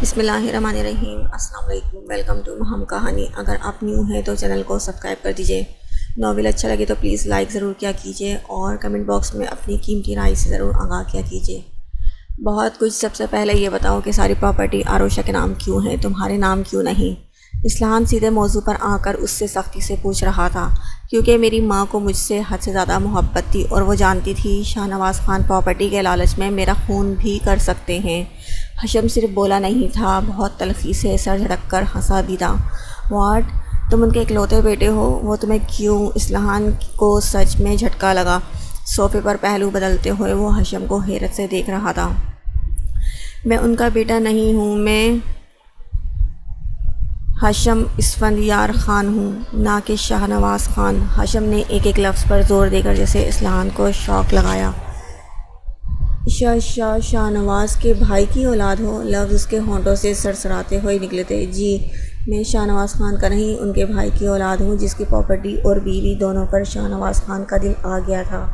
بسم اللہ الرحمن الرحیم۔ السلام علیکم، ویلکم ٹو ہم کہانی۔ اگر آپ نیو ہیں تو چینل کو سبسکرائب کر دیجئے۔ ناول اچھا لگے تو پلیز لائک ضرور کیا کیجئے اور کمنٹ باکس میں اپنی قیمتی رائے سے ضرور آگاہ کیا کیجئے۔ بہت کچھ، سب سے پہلے یہ بتاؤ کہ ساری پراپرٹی عروشہ کے نام کیوں ہے، تمہارے نام کیوں نہیں؟ اسلحان سیدھے موضوع پر آ کر اس سے سختی سے پوچھ رہا تھا، کیونکہ میری ماں کو مجھ سے حد سے زیادہ محبت تھی اور وہ جانتی تھی شاہ نواز خان پراپرٹی کے لالچ میں میرا خون بھی کر سکتے ہیں۔ حشم صرف بولا نہیں تھا، بہت تلخی سے سر جھٹک کر ہنسا بھی تھا۔ واٹ، تم ان کے اکلوتے بیٹے ہو؟ وہ تمہیں کیوں؟ اسلحان کو سچ میں جھٹکا لگا۔ صوفے پر پہلو بدلتے ہوئے وہ حشم کو حیرت سے دیکھ رہا تھا۔ میں ان کا بیٹا نہیں ہوں، میں حشم اسفندیار خان ہوں، نہ کہ شاہ نواز خان۔ حشم نے ایک ایک لفظ پر زور دے کر جیسے اسلحان کو شوق لگایا۔ شاہ نواز کے بھائی کی اولاد ہو؟ لفظ اس کے ہونٹوں سے سرسراتے ہوئے نکلے تھے۔ جی، میں شاہ نواز خان کا نہیں، ان کے بھائی کی اولاد ہوں، جس کی پراپرٹی اور بیوی دونوں پر شاہ نواز خان کا دل آ گیا تھا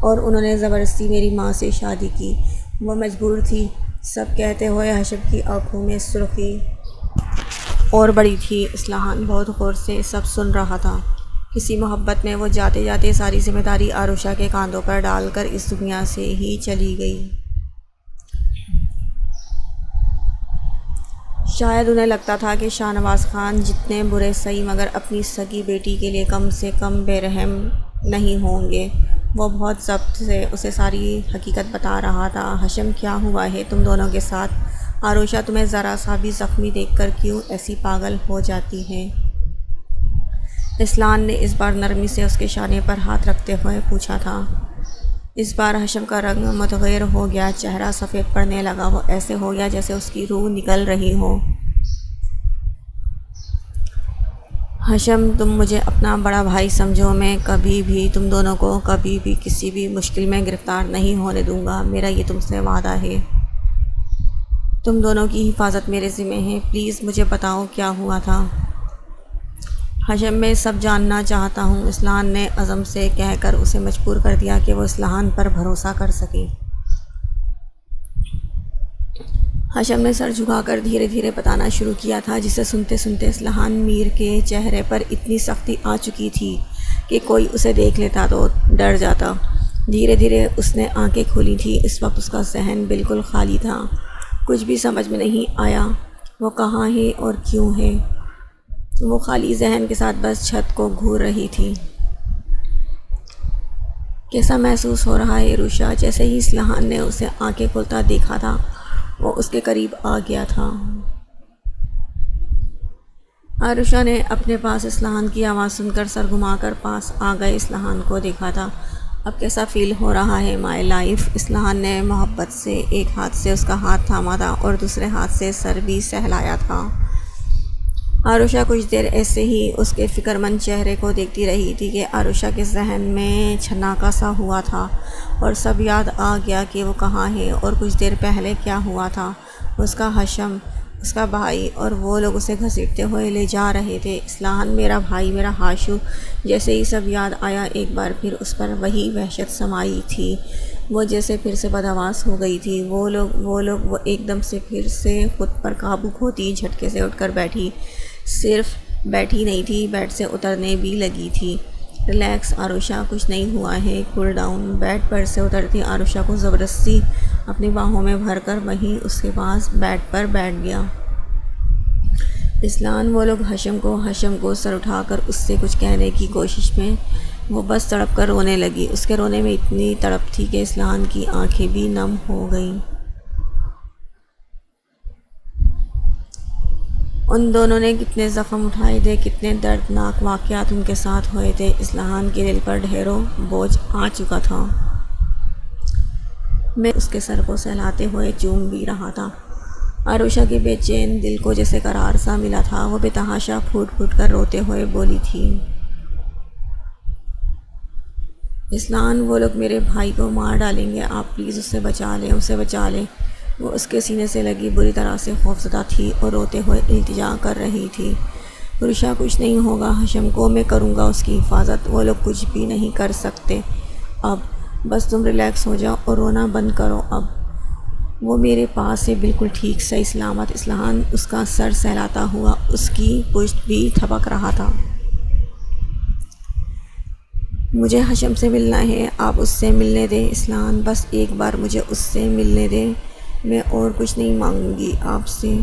اور انہوں نے زبردستی میری ماں سے شادی کی۔ وہ مجبور تھی، سب کہتے ہوئے حشم کی آنکھوں میں سرخی اور بڑی تھی۔ اسلحان بہت غور سے سب سن رہا تھا۔ کسی محبت میں وہ جاتے جاتے ساری ذمہ داری عروشہ کے کاندھوں پر ڈال کر اس دنیا سے ہی چلی گئی۔ شاید انہیں لگتا تھا کہ شاہ نواز خان جتنے برے سہی مگر اپنی سگی بیٹی کے لیے کم سے کم بے رحم نہیں ہوں گے۔ وہ بہت ضبط سے اسے ساری حقیقت بتا رہا تھا۔ حشم، کیا ہوا ہے تم دونوں کے ساتھ؟ عروشہ تمہیں ذرا سا بھی زخمی دیکھ کر کیوں ایسی پاگل ہو جاتی ہے؟ اسلحان نے اس بار نرمی سے اس کے شانے پر ہاتھ رکھتے ہوئے پوچھا تھا۔ اس بار حشم کا رنگ متغیر ہو گیا، چہرہ سفید پڑنے لگا۔ وہ ایسے ہو گیا جیسے اس کی روح نکل رہی ہو۔ حشم، تم مجھے اپنا بڑا بھائی سمجھو، میں کبھی بھی تم دونوں کو کبھی بھی کسی بھی مشکل میں گرفتار نہیں ہونے دوں گا، میرا یہ تم سے وعدہ ہے۔ تم دونوں کی حفاظت میرے ذمہ ہے، پلیز مجھے بتاؤ کیا ہوا تھا۔ حشم، میں سب جاننا چاہتا ہوں، اسلحان نے عزم سے کہہ کر اسے مجبور کر دیا کہ وہ اسلحان پر بھروسہ کر سکے۔ حشم نے سر جھکا کر دھیرے دھیرے بتانا شروع کیا تھا، جسے سنتے سنتے اسلحان میر کے چہرے پر اتنی سختی آ چکی تھی کہ کوئی اسے دیکھ لیتا تو ڈر جاتا۔ دھیرے دھیرے اس نے آنکھیں کھولی تھیں۔ اس وقت اس کا ذہن بالکل خالی تھا، کچھ بھی سمجھ میں نہیں آیا، وہ کہاں ہے اور کیوں ہے۔ وہ خالی ذہن کے ساتھ بس چھت کو گھور رہی تھی۔ کیسا محسوس ہو رہا ہے عروشہ؟ جیسے ہی اسلحان نے اسے آنکھیں کھولتا دیکھا تھا، وہ اس کے قریب آ گیا تھا۔ عروشہ نے اپنے پاس اسلحان کی آواز سن کر سر گھما کر پاس آ گئے اسلحان کو دیکھا تھا۔ اب کیسا فیل ہو رہا ہے مائی لائف؟ اسلحان نے محبت سے ایک ہاتھ سے اس کا ہاتھ تھاما تھا اور دوسرے ہاتھ سے سر بھی سہلایا تھا۔ عروشہ کچھ دیر ایسے ہی اس کے فکر مند چہرے کو دیکھتی رہی تھی کہ عروشہ کے ذہن میں چھناکا سا ہوا تھا اور سب یاد آ گیا کہ وہ کہاں ہے اور کچھ دیر پہلے کیا ہوا تھا۔ اس کا حشم، اس کا بھائی اور وہ لوگ اسے گھسیٹتے ہوئے لے جا رہے تھے۔ اسلحان، میرا بھائی، میرا ہاشو، جیسے ہی سب یاد آیا ایک بار پھر اس پر وہی وحشت سمائی تھی۔ وہ جیسے پھر سے بدحواس ہو گئی تھی۔ وہ ایک دم سے پھر سے خود پر قابو کھوتی جھٹکے سے اٹھ کر بیٹھی۔ صرف بیٹھی نہیں تھی، بیڈ سے اترنے بھی لگی تھی۔ ریلیکس عروشہ، کچھ نہیں ہوا ہے، کول ڈاؤن۔ بیڈ پر سے اترتی عروشہ کو زبردستی اپنی باہوں میں بھر کر وہیں اس کے پاس بیڈ پر بیٹھ گیا۔ اسلحان، وہ لوگ حشم کو سر اٹھا کر اس سے کچھ کہنے کی کوشش میں وہ بس تڑپ کر رونے لگی۔ اس کے رونے میں اتنی تڑپ تھی کہ اسلحان کی آنکھیں بھی نم ہو گئیں۔ ان دونوں نے کتنے زخم اٹھائے تھے، کتنے دردناک واقعات ان کے ساتھ ہوئے تھے۔ اسلحان کے دل پر ڈھیروں بوجھ آ چکا تھا۔ میں اس کے سر کو سہلاتے ہوئے چوم بھی رہا تھا۔ عروشہ کے بے چین دل کو جیسے قرار سا ملا تھا۔ وہ بے تحاشا پھوٹ پھوٹ کر روتے ہوئے بولی تھی۔ اسلحان، وہ لوگ میرے بھائی کو مار ڈالیں گے، آپ پلیز اسے بچا لیں، اسے بچا لیں۔ وہ اس کے سینے سے لگی بری طرح سے خوفزدہ تھی اور روتے ہوئے التجا کر رہی تھی۔ عروشہ، کچھ نہیں ہوگا حشم کو، میں کروں گا اس کی حفاظت، وہ لوگ کچھ بھی نہیں کر سکتے۔ اب بس تم ریلیکس ہو جاؤ اور رونا بند کرو۔ اب وہ میرے پاس سے بالکل ٹھیک صحیح سلامت اصلاحاً اس کا سر سہلاتا ہوا اس کی پشت بھی تھپک رہا تھا۔ مجھے حشم سے ملنا ہے، آپ اس سے ملنے دیں اصلاحاً، بس ایک بار مجھے اس سے ملنے دیں، میں اور کچھ نہیں مانگوں گی آپ سے۔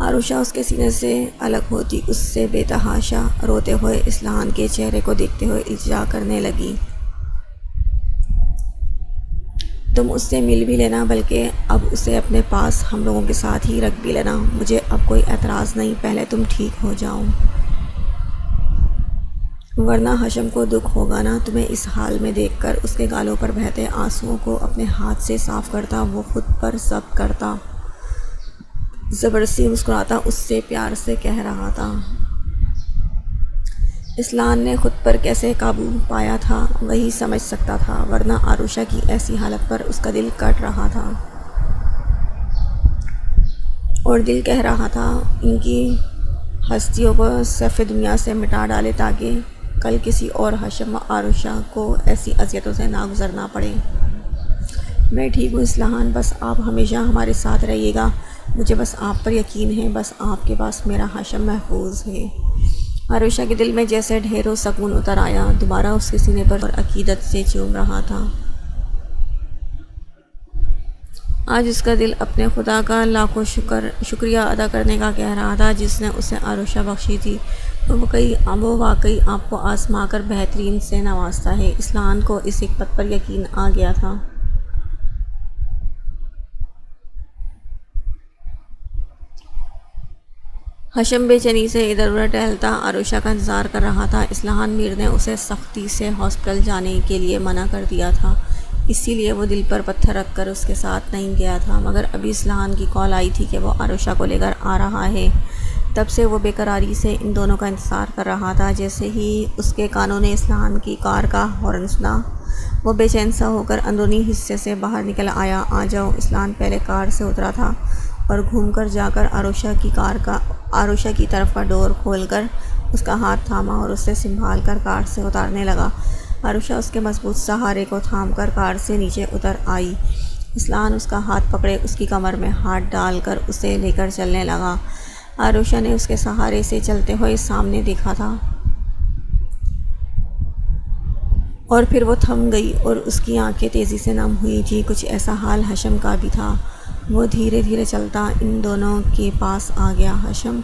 عروشہ اس کے سینے سے الگ ہوتی اس سے بے تحاشا روتے ہوئے اصلاحاً کے چہرے کو دیکھتے ہوئے التجا کرنے لگی، تم اس سے مل بھی لینا، بلکہ اب اسے اپنے پاس ہم لوگوں کے ساتھ ہی رکھ بھی لینا، مجھے اب کوئی اعتراض نہیں، پہلے تم ٹھیک ہو جاؤ، ورنہ حشم کو دکھ ہوگا نا تمہیں اس حال میں دیکھ کر۔ اس کے گالوں پر بہتے آنسوؤں کو اپنے ہاتھ سے صاف کرتا وہ خود پر ضبط کرتا، زبردستی مسکراتا اس سے پیار سے کہہ رہا تھا۔ اصلاحاً نے خود پر کیسے قابو پایا تھا وہی سمجھ سکتا تھا، ورنہ عروشہ کی ایسی حالت پر اس کا دل کٹ رہا تھا، اور دل کہہ رہا تھا ان کی ہستیوں کو صف دنیا سے مٹا ڈالے تاکہ کل کسی اور حشم و عروشہ کو ایسی اذیتوں سے نہ گزرنا پڑے۔ میں ٹھیک ہوں اصلاحاً، بس آپ ہمیشہ ہمارے ساتھ رہیے گا، مجھے بس آپ پر یقین ہے، بس آپ کے پاس میرا حشم محفوظ ہے۔ عروشہ کے دل میں جیسے ڈھیروں سکون اتر آیا، دوبارہ اس کے سینے پر عقیدت سے چوم رہا تھا۔ آج اس کا دل اپنے خدا کا لاکھوں شکریہ ادا کرنے کا کہہ رہا تھا جس نے اسے عروشہ بخشی تھی، وہ واقعی آپ کو آزما کر بہترین سے نوازتا ہے۔ اصلاحاً کو اس حکمت پر یقین آ گیا تھا۔ حشم بے چینی سے ادھر ادھر ٹہلتا عروشہ کا انتظار کر رہا تھا۔ اصلاحاً میر نے اسے سختی سے ہاسپٹل جانے کے لیے منع کر دیا تھا، اسی لیے وہ دل پر پتھر رکھ کر اس کے ساتھ نہیں گیا تھا، مگر ابھی اصلاحاً کی کال آئی تھی کہ وہ عروشہ کو لے کر آ رہا ہے۔ تب سے وہ بے قراری سے ان دونوں کا انتظار کر رہا تھا۔ جیسے ہی اس کے کانوں نے اصلاحاً کی کار کا ہارن سنا، وہ بے چین سا ہو کر اندرونی حصے سے باہر نکل آیا۔ آ جاؤ۔ اصلاحاً پہلے کار سے اترا تھا اور گھوم کر جا کر عروشہ کی طرف کا ڈور کھول کر اس کا ہاتھ تھاما اور اسے سنبھال کر کار سے اتارنے لگا۔ عروشہ اس کے مضبوط سہارے کو تھام کر کار سے نیچے اتر آئی۔ اصلاحاً اس کا ہاتھ پکڑے اس کی کمر میں ہاتھ ڈال کر اسے لے کر چلنے لگا۔ عروشہ نے اس کے سہارے سے چلتے ہوئے سامنے دیکھا تھا، اور پھر وہ تھم گئی اور اس کی آنکھیں تیزی سے نم ہوئی تھیں۔ کچھ ایسا حال حشم کا بھی تھا۔ وہ دھیرے دھیرے چلتا ان دونوں کے پاس آ گیا۔ حشم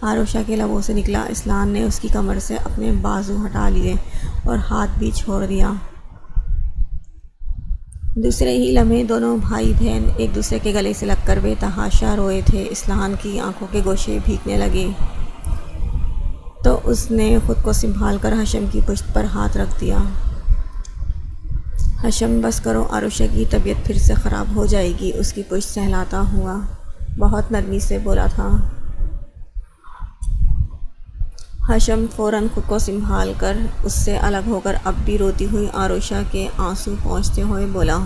عروشہ کے لبوں سے نکلا۔ اصلاحاً نے اس کی کمر سے اپنے بازو ہٹا لیے اور ہاتھ بھی چھوڑ دیا۔ دوسرے ہی لمحے دونوں بھائی بہن ایک دوسرے کے گلے سے لگ کر بے تحاشا روئے تھے۔ اصلاحاً کی آنکھوں کے گوشے بھیگنے لگے تو اس نے خود کو سنبھال کر حشم کی پشت پر ہاتھ رکھ دیا۔ حشم بس کرو، عروشہ کی طبیعت پھر سے خراب ہو جائے گی، اس کی پشت سہلاتا ہوا بہت نرمی سے بولا تھا۔ حشم فوراً خود کو سنبھال کر اس سے الگ ہو کر اب بھی روتی ہوئی عروشہ کے آنسو پونچھتے ہوئے بولا،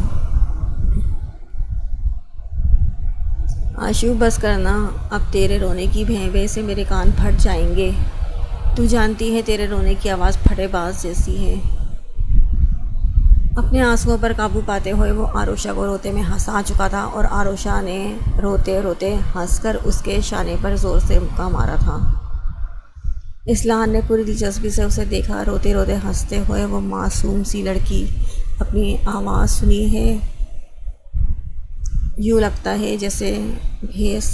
آشو بس کرنا، اب تیرے رونے کی بھیں بھیں سے میرے کان پھٹ جائیں گے، تو جانتی ہے تیرے رونے کی آواز پھٹے باز جیسی ہے۔ اپنے آنسوؤں پر قابو پاتے ہوئے وہ عروشہ کو روتے میں ہنسا چکا تھا، اور عروشہ نے روتے روتے ہنس کر اس کے شانے پر زور سے مکہ مارا تھا۔ اصلاحاً نے پوری دلچسپی سے اسے دیکھا، روتے روتے ہنستے ہوئے وہ معصوم سی لڑکی اپنی آواز سنی ہے، یوں لگتا ہے جیسے بھینس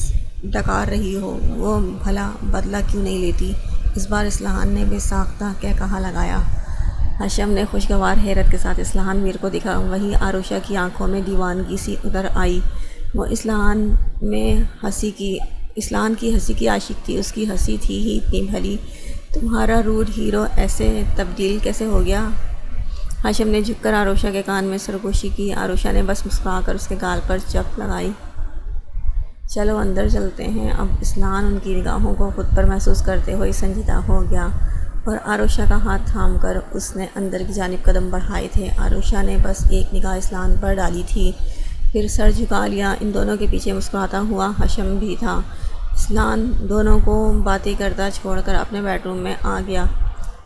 ڈکار رہی ہو، وہ بھلا بدلہ کیوں نہیں لیتی؟ اس بار اصلاحاً نے بے ساختہ کہا لگایا۔ حشم نے خوشگوار حیرت کے ساتھ اصلاحاً میر کو دیکھا، وہی عروشہ کی آنکھوں میں دیوانگی سی اتر آئی۔ وہ اصلاحاً کی ہنسی کی عاشق تھی، اس کی ہنسی تھی ہی اتنی بھلی، تمہارا روڈ ہیرو ایسے تبدیل کیسے ہو گیا؟ حشم نے جھک کر عروشہ کے کان میں سرگوشی کی۔ عروشہ نے بس مسکرا کر اس کے گال پر چپ لگائی۔ چلو اندر چلتے ہیں۔ اب اصلاحاً ان کی نگاہوں کو خود پر محسوس کرتے ہوئے سنجیدہ ہو گیا، اور عروشہ کا ہاتھ تھام کر اس نے اندر کی جانب قدم بڑھائے تھے۔ عروشہ نے بس ایک نگاہ اصلاحاً پر ڈالی تھی، پھر سر جھکا لیا۔ ان دونوں کے پیچھے مسکراتا ہوا حشم بھی تھا۔ اصلاحاً دونوں کو باتیں کرتا چھوڑ کر اپنے بیڈ روم میں آ گیا۔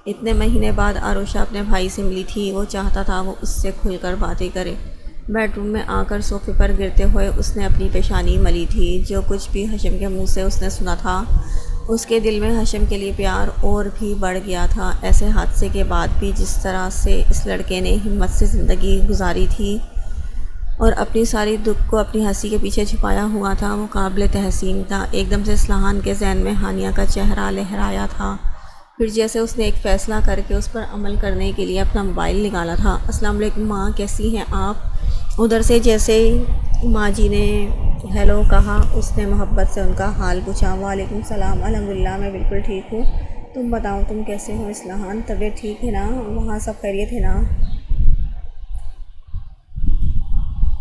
اتنے مہینے بعد عروشہ اپنے بھائی سے ملی تھی، وہ چاہتا تھا وہ اس سے کھل کر باتیں کرے، بیڈ روم میں آ کر صوفے پر گرتے ہوئے اس نے اپنی پیشانی ملی تھی۔ جو کچھ بھی حشم کے منہ سے اس نے سنا تھا، اس کے دل میں حشم کے لیے پیار اور بھی بڑھ گیا تھا۔ ایسے حادثے کے بعد بھی جس طرح سے اس لڑکے نے ہمت سے زندگی گزاری تھی اور اپنی ساری دکھ کو اپنی ہنسی کے پیچھے چھپایا ہوا تھا، وہ قابل تحسین تھا۔ ایک دم سے اصلاحان کے ذہن میں ہانیہ کا چہرہ لہرایا تھا۔ پھر جیسے اس نے ایک فیصلہ کر کے اس پر عمل کرنے کے لیے اپنا موبائل نکالا تھا۔ السلام علیکم ماں، کیسی ہیں آپ؟ ادھر سے جیسے ماں جی نے ہیلو کہا، اس نے محبت سے ان کا حال پوچھا۔ وعلیکم السلام، الحمدللہ میں بالکل ٹھیک ہوں، تم بتاؤ تم کیسے ہو اصلاحان؟ طبیعت ٹھیک ہے نا؟ وہاں سب خیریت ہے نا؟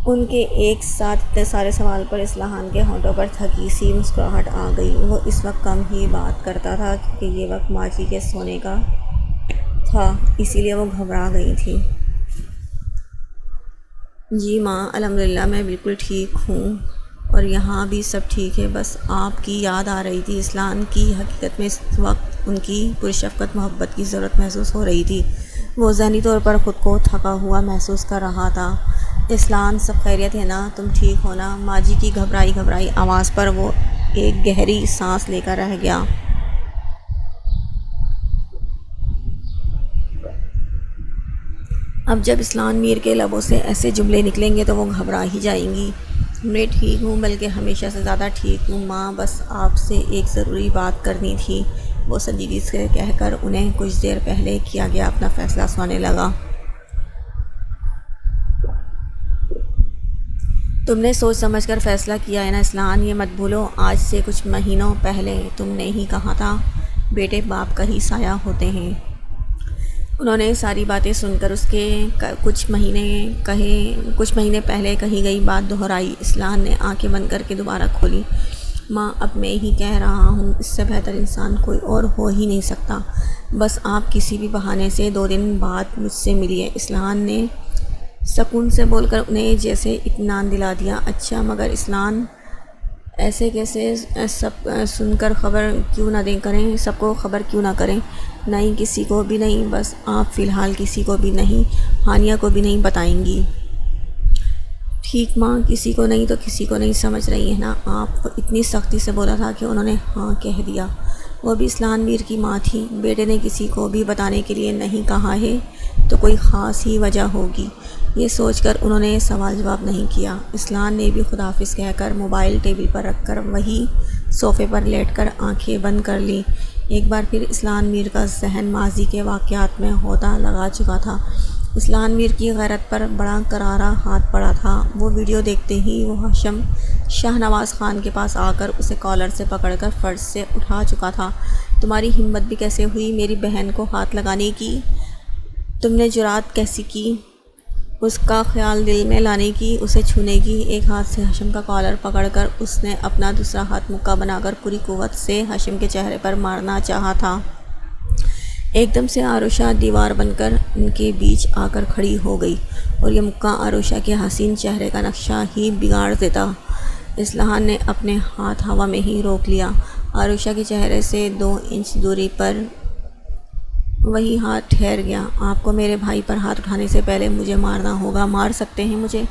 ان کے ایک ساتھ اتنے سارے سوال پر اصلاحان کے ہونٹوں پر تھکی سی مسکراہٹ آ گئی۔ وہ اس وقت کم ہی بات کرتا تھا کیونکہ یہ وقت ماں جی کے سونے کا تھا، اسی لیے وہ گھبرا گئی تھی۔ جی ماں، الحمدللہ میں بالکل ٹھیک ہوں اور یہاں بھی سب ٹھیک ہے، بس آپ کی یاد آ رہی تھی۔ اصلاحان کی حقیقت میں اس وقت ان کی پرشفقت محبت کی ضرورت محسوس ہو رہی تھی۔ وہ ذہنی طور پر خود کو تھکا ہوا محسوس کر رہا تھا۔ اصلاحان، سب خیریت ہے نا؟ تم ٹھیک ہو نا؟ ماں جی کی گھبرائی آواز پر وہ ایک گہری سانس لے کر رہ گیا۔ اب جب اصلاحان میر کے لبوں سے ایسے جملے نکلیں گے تو وہ گھبرا ہی جائیں گی۔ میں ٹھیک ہوں، بلکہ ہمیشہ سے زیادہ ٹھیک ہوں ماں، بس آپ سے ایک ضروری بات کرنی تھی، وہ سنجیدگی سے کہہ کر انہیں کچھ دیر پہلے کیا گیا اپنا فیصلہ سنانے لگا۔ تم نے سوچ سمجھ کر فیصلہ کیا ہے نا اصلاحان؟ یہ مت بھولو، آج سے کچھ مہینوں پہلے تم نے ہی کہا تھا بیٹے باپ کا ہی سایہ ہوتے ہیں۔ انہوں نے ساری باتیں سن کر اس کے کچھ مہینے پہلے کہی گئی بات دہرائی۔ اصلاحان نے آنکھیں بند کر کے دوبارہ کھولی۔ ماں، اب میں ہی کہہ رہا ہوں، اس سے بہتر انسان کوئی اور ہو ہی نہیں سکتا، بس آپ کسی بھی بہانے سے 2 دن بعد مجھ سے ملیے۔ اصلاحان نے سکون سے بول کر انہیں جیسے اطمینان دلا دیا۔ اچھا، مگر اصلاحان ایسے کیسے؟ سب سن کر خبر کیوں نہ کریں؟ سب کو خبر کیوں نہ کریں؟ نہیں، کسی کو بھی نہیں، بس آپ فی الحال کسی کو بھی نہیں، ہانیہ کو بھی نہیں بتائیں گی۔ ٹھیک ماں، کسی کو نہیں تو کسی کو نہیں، سمجھ رہی ہیں نا آپ؟ اتنی سختی سے بولا تھا کہ انہوں نے ہاں کہہ دیا۔ وہ بھی اصلاحان میر کی ماں تھی۔ بیٹے نے کسی کو بھی بتانے کے لیے نہیں کہا ہے تو کوئی خاص ہی وجہ ہوگی، یہ سوچ کر انہوں نے سوال جواب نہیں کیا۔ اصلاحان نے بھی خداحافظ کہہ کر موبائل ٹیبل پر رکھ کر وہی صوفے پر لیٹ کر آنکھیں بند کر لیں۔ ایک بار پھر اصلاحان میر کا ذہن ماضی کے واقعات میں ہوتا لگا چکا تھا۔ اصلاحان میر کی غیرت پر بڑا کرارا ہاتھ پڑا تھا۔ وہ ویڈیو دیکھتے ہی وہ حشم شاہ نواز خان کے پاس آ کر اسے کالر سے پکڑ کر فرش سے اٹھا چکا تھا۔ تمہاری ہمت بھی کیسے ہوئی میری بہن کو ہاتھ لگانے کی؟ تم نے جرأت کیسی کی اس کا خیال دل میں لانے کی، اسے چھونے کی؟ ایک ہاتھ سے حشم کا کالر پکڑ کر اس نے اپنا دوسرا ہاتھ مکہ بنا کر پوری قوت سے حشم کے چہرے پر مارنا چاہا تھا۔ ایک دم سے عروشہ دیوار بن کر ان کے بیچ آ کر کھڑی ہو گئی اور یہ مکہ عروشہ کے حسین چہرے کا نقشہ ہی بگاڑ دیتا۔ اصلاحان نے اپنے ہاتھ ہوا میں ہی روک لیا۔ عروشہ کے چہرے سے 2 انچ دوری پر وہی ہاتھ ٹھہر گیا۔ آپ کو میرے بھائی پر ہاتھ اٹھانے سے پہلے مجھے مارنا ہوگا، مار سکتے ہیں مجھے؟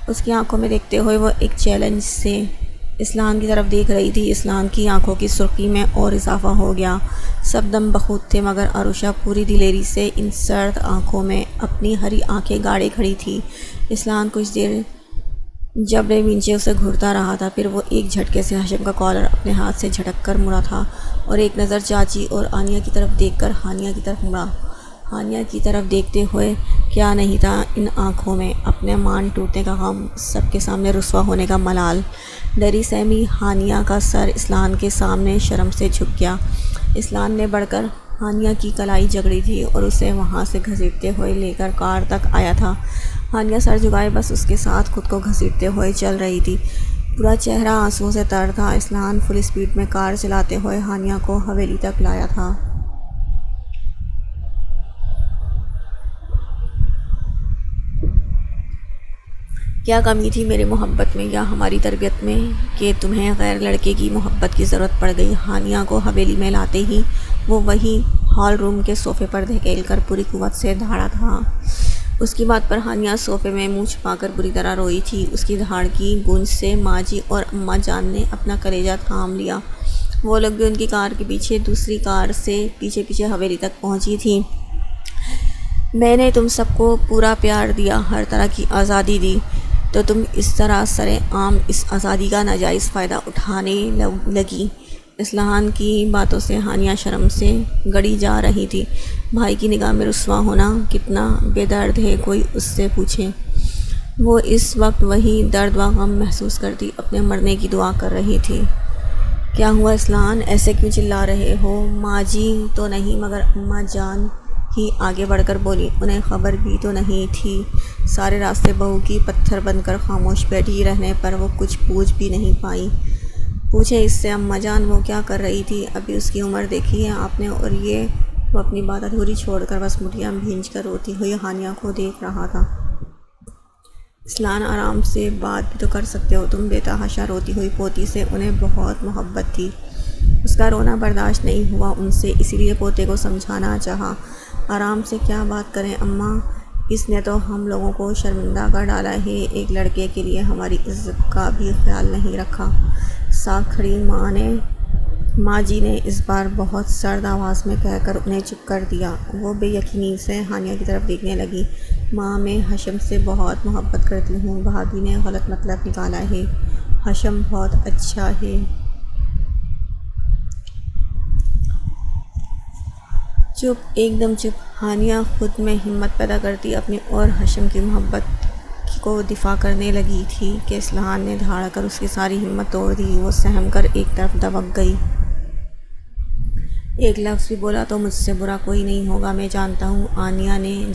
اس کی آنکھوں میں دیکھتے ہوئے وہ ایک چیلنج سے اصلاحان کی طرف دیکھ رہی تھی۔ اصلاحان کی آنکھوں کی سرخی میں اور اضافہ ہو گیا۔ سب دم بخود تھے، مگر عروشہ پوری دلیری سے ان سرد آنکھوں میں اپنی ہری آنکھیں گاڑے کھڑی تھی۔ اصلاحان کچھ دیر جبڑے وینچے اسے گھورتا رہا تھا، پھر وہ ایک جھٹکے سے حشم کا کالر اپنے ہاتھ سے جھٹک کر مڑا تھا اور ایک نظر چاچی اور آنیہ کی طرف دیکھ کر ہانیہ کی طرف مڑا۔ ہانیہ کی طرف دیکھتے ہوئے کیا نہیں تھا ان آنکھوں میں؟ اپنے مان ٹوٹنے کا غم، سب کے سامنے رسوا ہونے کا ملال۔ ڈری سہمی ہانیہ کا سر اصلاحان کے سامنے شرم سے جھک گیا۔ اصلاحان نے بڑھ کر ہانیہ کی کلائی جکڑی تھی اور اسے وہاں سے گھسیٹتے ہوئے لے کر کار تک آیا تھا۔ ہانیہ سر جھکائے بس اس کے ساتھ خود کو گھسیٹتے ہوئے چل رہی تھی، پورا چہرہ آنسوؤں سے تر تھا۔ اصلاحان فل اسپیڈ میں کار چلاتے ہوئے ہانیہ کو حویلی تک لایا تھا۔ کیا کمی تھی میرے محبت میں یا ہماری تربیت میں کہ تمہیں غیر لڑکے کی محبت کی ضرورت پڑ گئی؟ ہانیہ کو حویلی میں لاتے ہی وہ وہی ہال روم کے صوفے پر دھکیل کر پوری قوت سے دھاڑا تھا۔ اس کی بات پر ہانیہ صوفے میں منہ چھپا کر بری طرح روئی تھی۔ اس کی دھاڑ کی گونج سے ماں جی اور اماں جان نے اپنا کلیجہ تھام لیا۔ وہ لوگ بھی ان کی کار کے پیچھے دوسری کار سے پیچھے پیچھے حویلی تک پہنچی تھیں۔ میں نے تم سب کو پورا پیار دیا، ہر طرح کی آزادی دی، تو تم اس طرح سرِ عام اس آزادی کا ناجائز فائدہ اٹھانے لگی۔ اصلاحان کی باتوں سے ہانیہ شرم سے گڑی جا رہی تھی۔ بھائی کی نگاہ میں رسوا ہونا کتنا بے درد ہے کوئی اس سے پوچھے۔ وہ اس وقت وہی درد و غم محسوس کرتی اپنے مرنے کی دعا کر رہی تھی۔ کیا ہوا اصلاحان، ایسے کیوں چلا رہے ہو؟ ماں جی تو نہیں مگر اماں جان ہی آگے بڑھ کر بولی۔ انہیں خبر بھی تو نہیں تھی۔ سارے راستے بہو کی پتھر بن کر خاموش بیٹھی رہنے پر وہ کچھ پوچھ بھی نہیں پائی۔ پوچھے اس سے اماں جان وہ کیا کر رہی تھی؟ ابھی اس کی عمر دیکھی ہے آپ نے؟ اور یہ وہ اپنی بات ادھوری چھوڑ کر بس مٹھیاں بھینج کر روتی ہوئی ہانیہ کو دیکھ رہا تھا۔ اصلاحان آرام سے بات بھی تو کر سکتے ہو تم۔ بے تحاشا روتی ہوئی پوتی سے انہیں بہت محبت تھی۔ اس کا رونا برداشت نہیں ہوا ان سے، اسی لیے پوتے کو سمجھانا چاہا۔ آرام سے کیا بات کریں اماں، اس نے تو ہم لوگوں کو شرمندہ کر ڈالا ہے، ایک لڑکے کے لیے ہماری عزت کا بھی خیال نہیں رکھا۔ ساکھ کھڑی ماں جی نے اس بار بہت سرد آواز میں کہہ کر انہیں چپ کر دیا۔ وہ بے یقینی سے ہانیہ کی طرف دیکھنے لگی۔ ماں میں حشم سے بہت محبت کرتی ہوں، بھابھی نے غلط مطلب نکالا ہے، حشم بہت اچھا ہے۔ چپ، ایک دم چپ۔ ہانیہ خود میں ہمت پیدا کرتی اپنی اور حشم کی محبت کو دفاع کرنے لگی تھی کہ اصلاحان نے دھاڑ کر اس کی ساری ہمت توڑ دی۔ وہ سہم کر ایک طرف دبک گئی۔ ایک لفظ بھی بولا تو مجھ سے برا کوئی نہیں ہوگا، میں جانتا ہوں آنیہ نے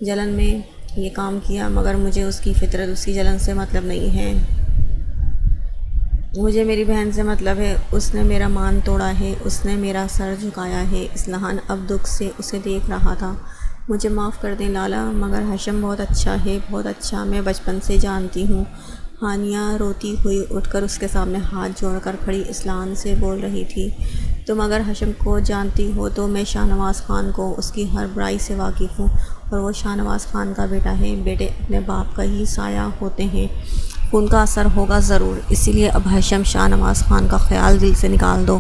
جلن میں یہ کام کیا، مگر مجھے اس کی فطرت، اس کی جلن سے مطلب نہیں ہے۔ مجھے میری بہن سے مطلب ہے، اس نے میرا مان توڑا ہے، اس نے میرا سر جھکایا ہے۔ اصلاحان اب دکھ سے اسے دیکھ رہا تھا۔ مجھے معاف کر دیں لالا، مگر حشم بہت اچھا ہے، بہت اچھا، میں بچپن سے جانتی ہوں۔ ہانیہ روتی ہوئی اٹھ کر اس کے سامنے ہاتھ جوڑ کر کھڑی اصلاحان سے بول رہی تھی۔ تم اگر حشم کو جانتی ہو تو میں شاہ نواز خان کو، اس کی ہر برائی سے واقف ہوں، اور وہ شاہ نواز خان کا بیٹا ہے۔ بیٹے اپنے باپ کا ہی سایہ ہوتے ہیں، خون کا اثر ہوگا ضرور، اسی لیے اب حشم شاہ نواز خان کا خیال دل سے نکال دو۔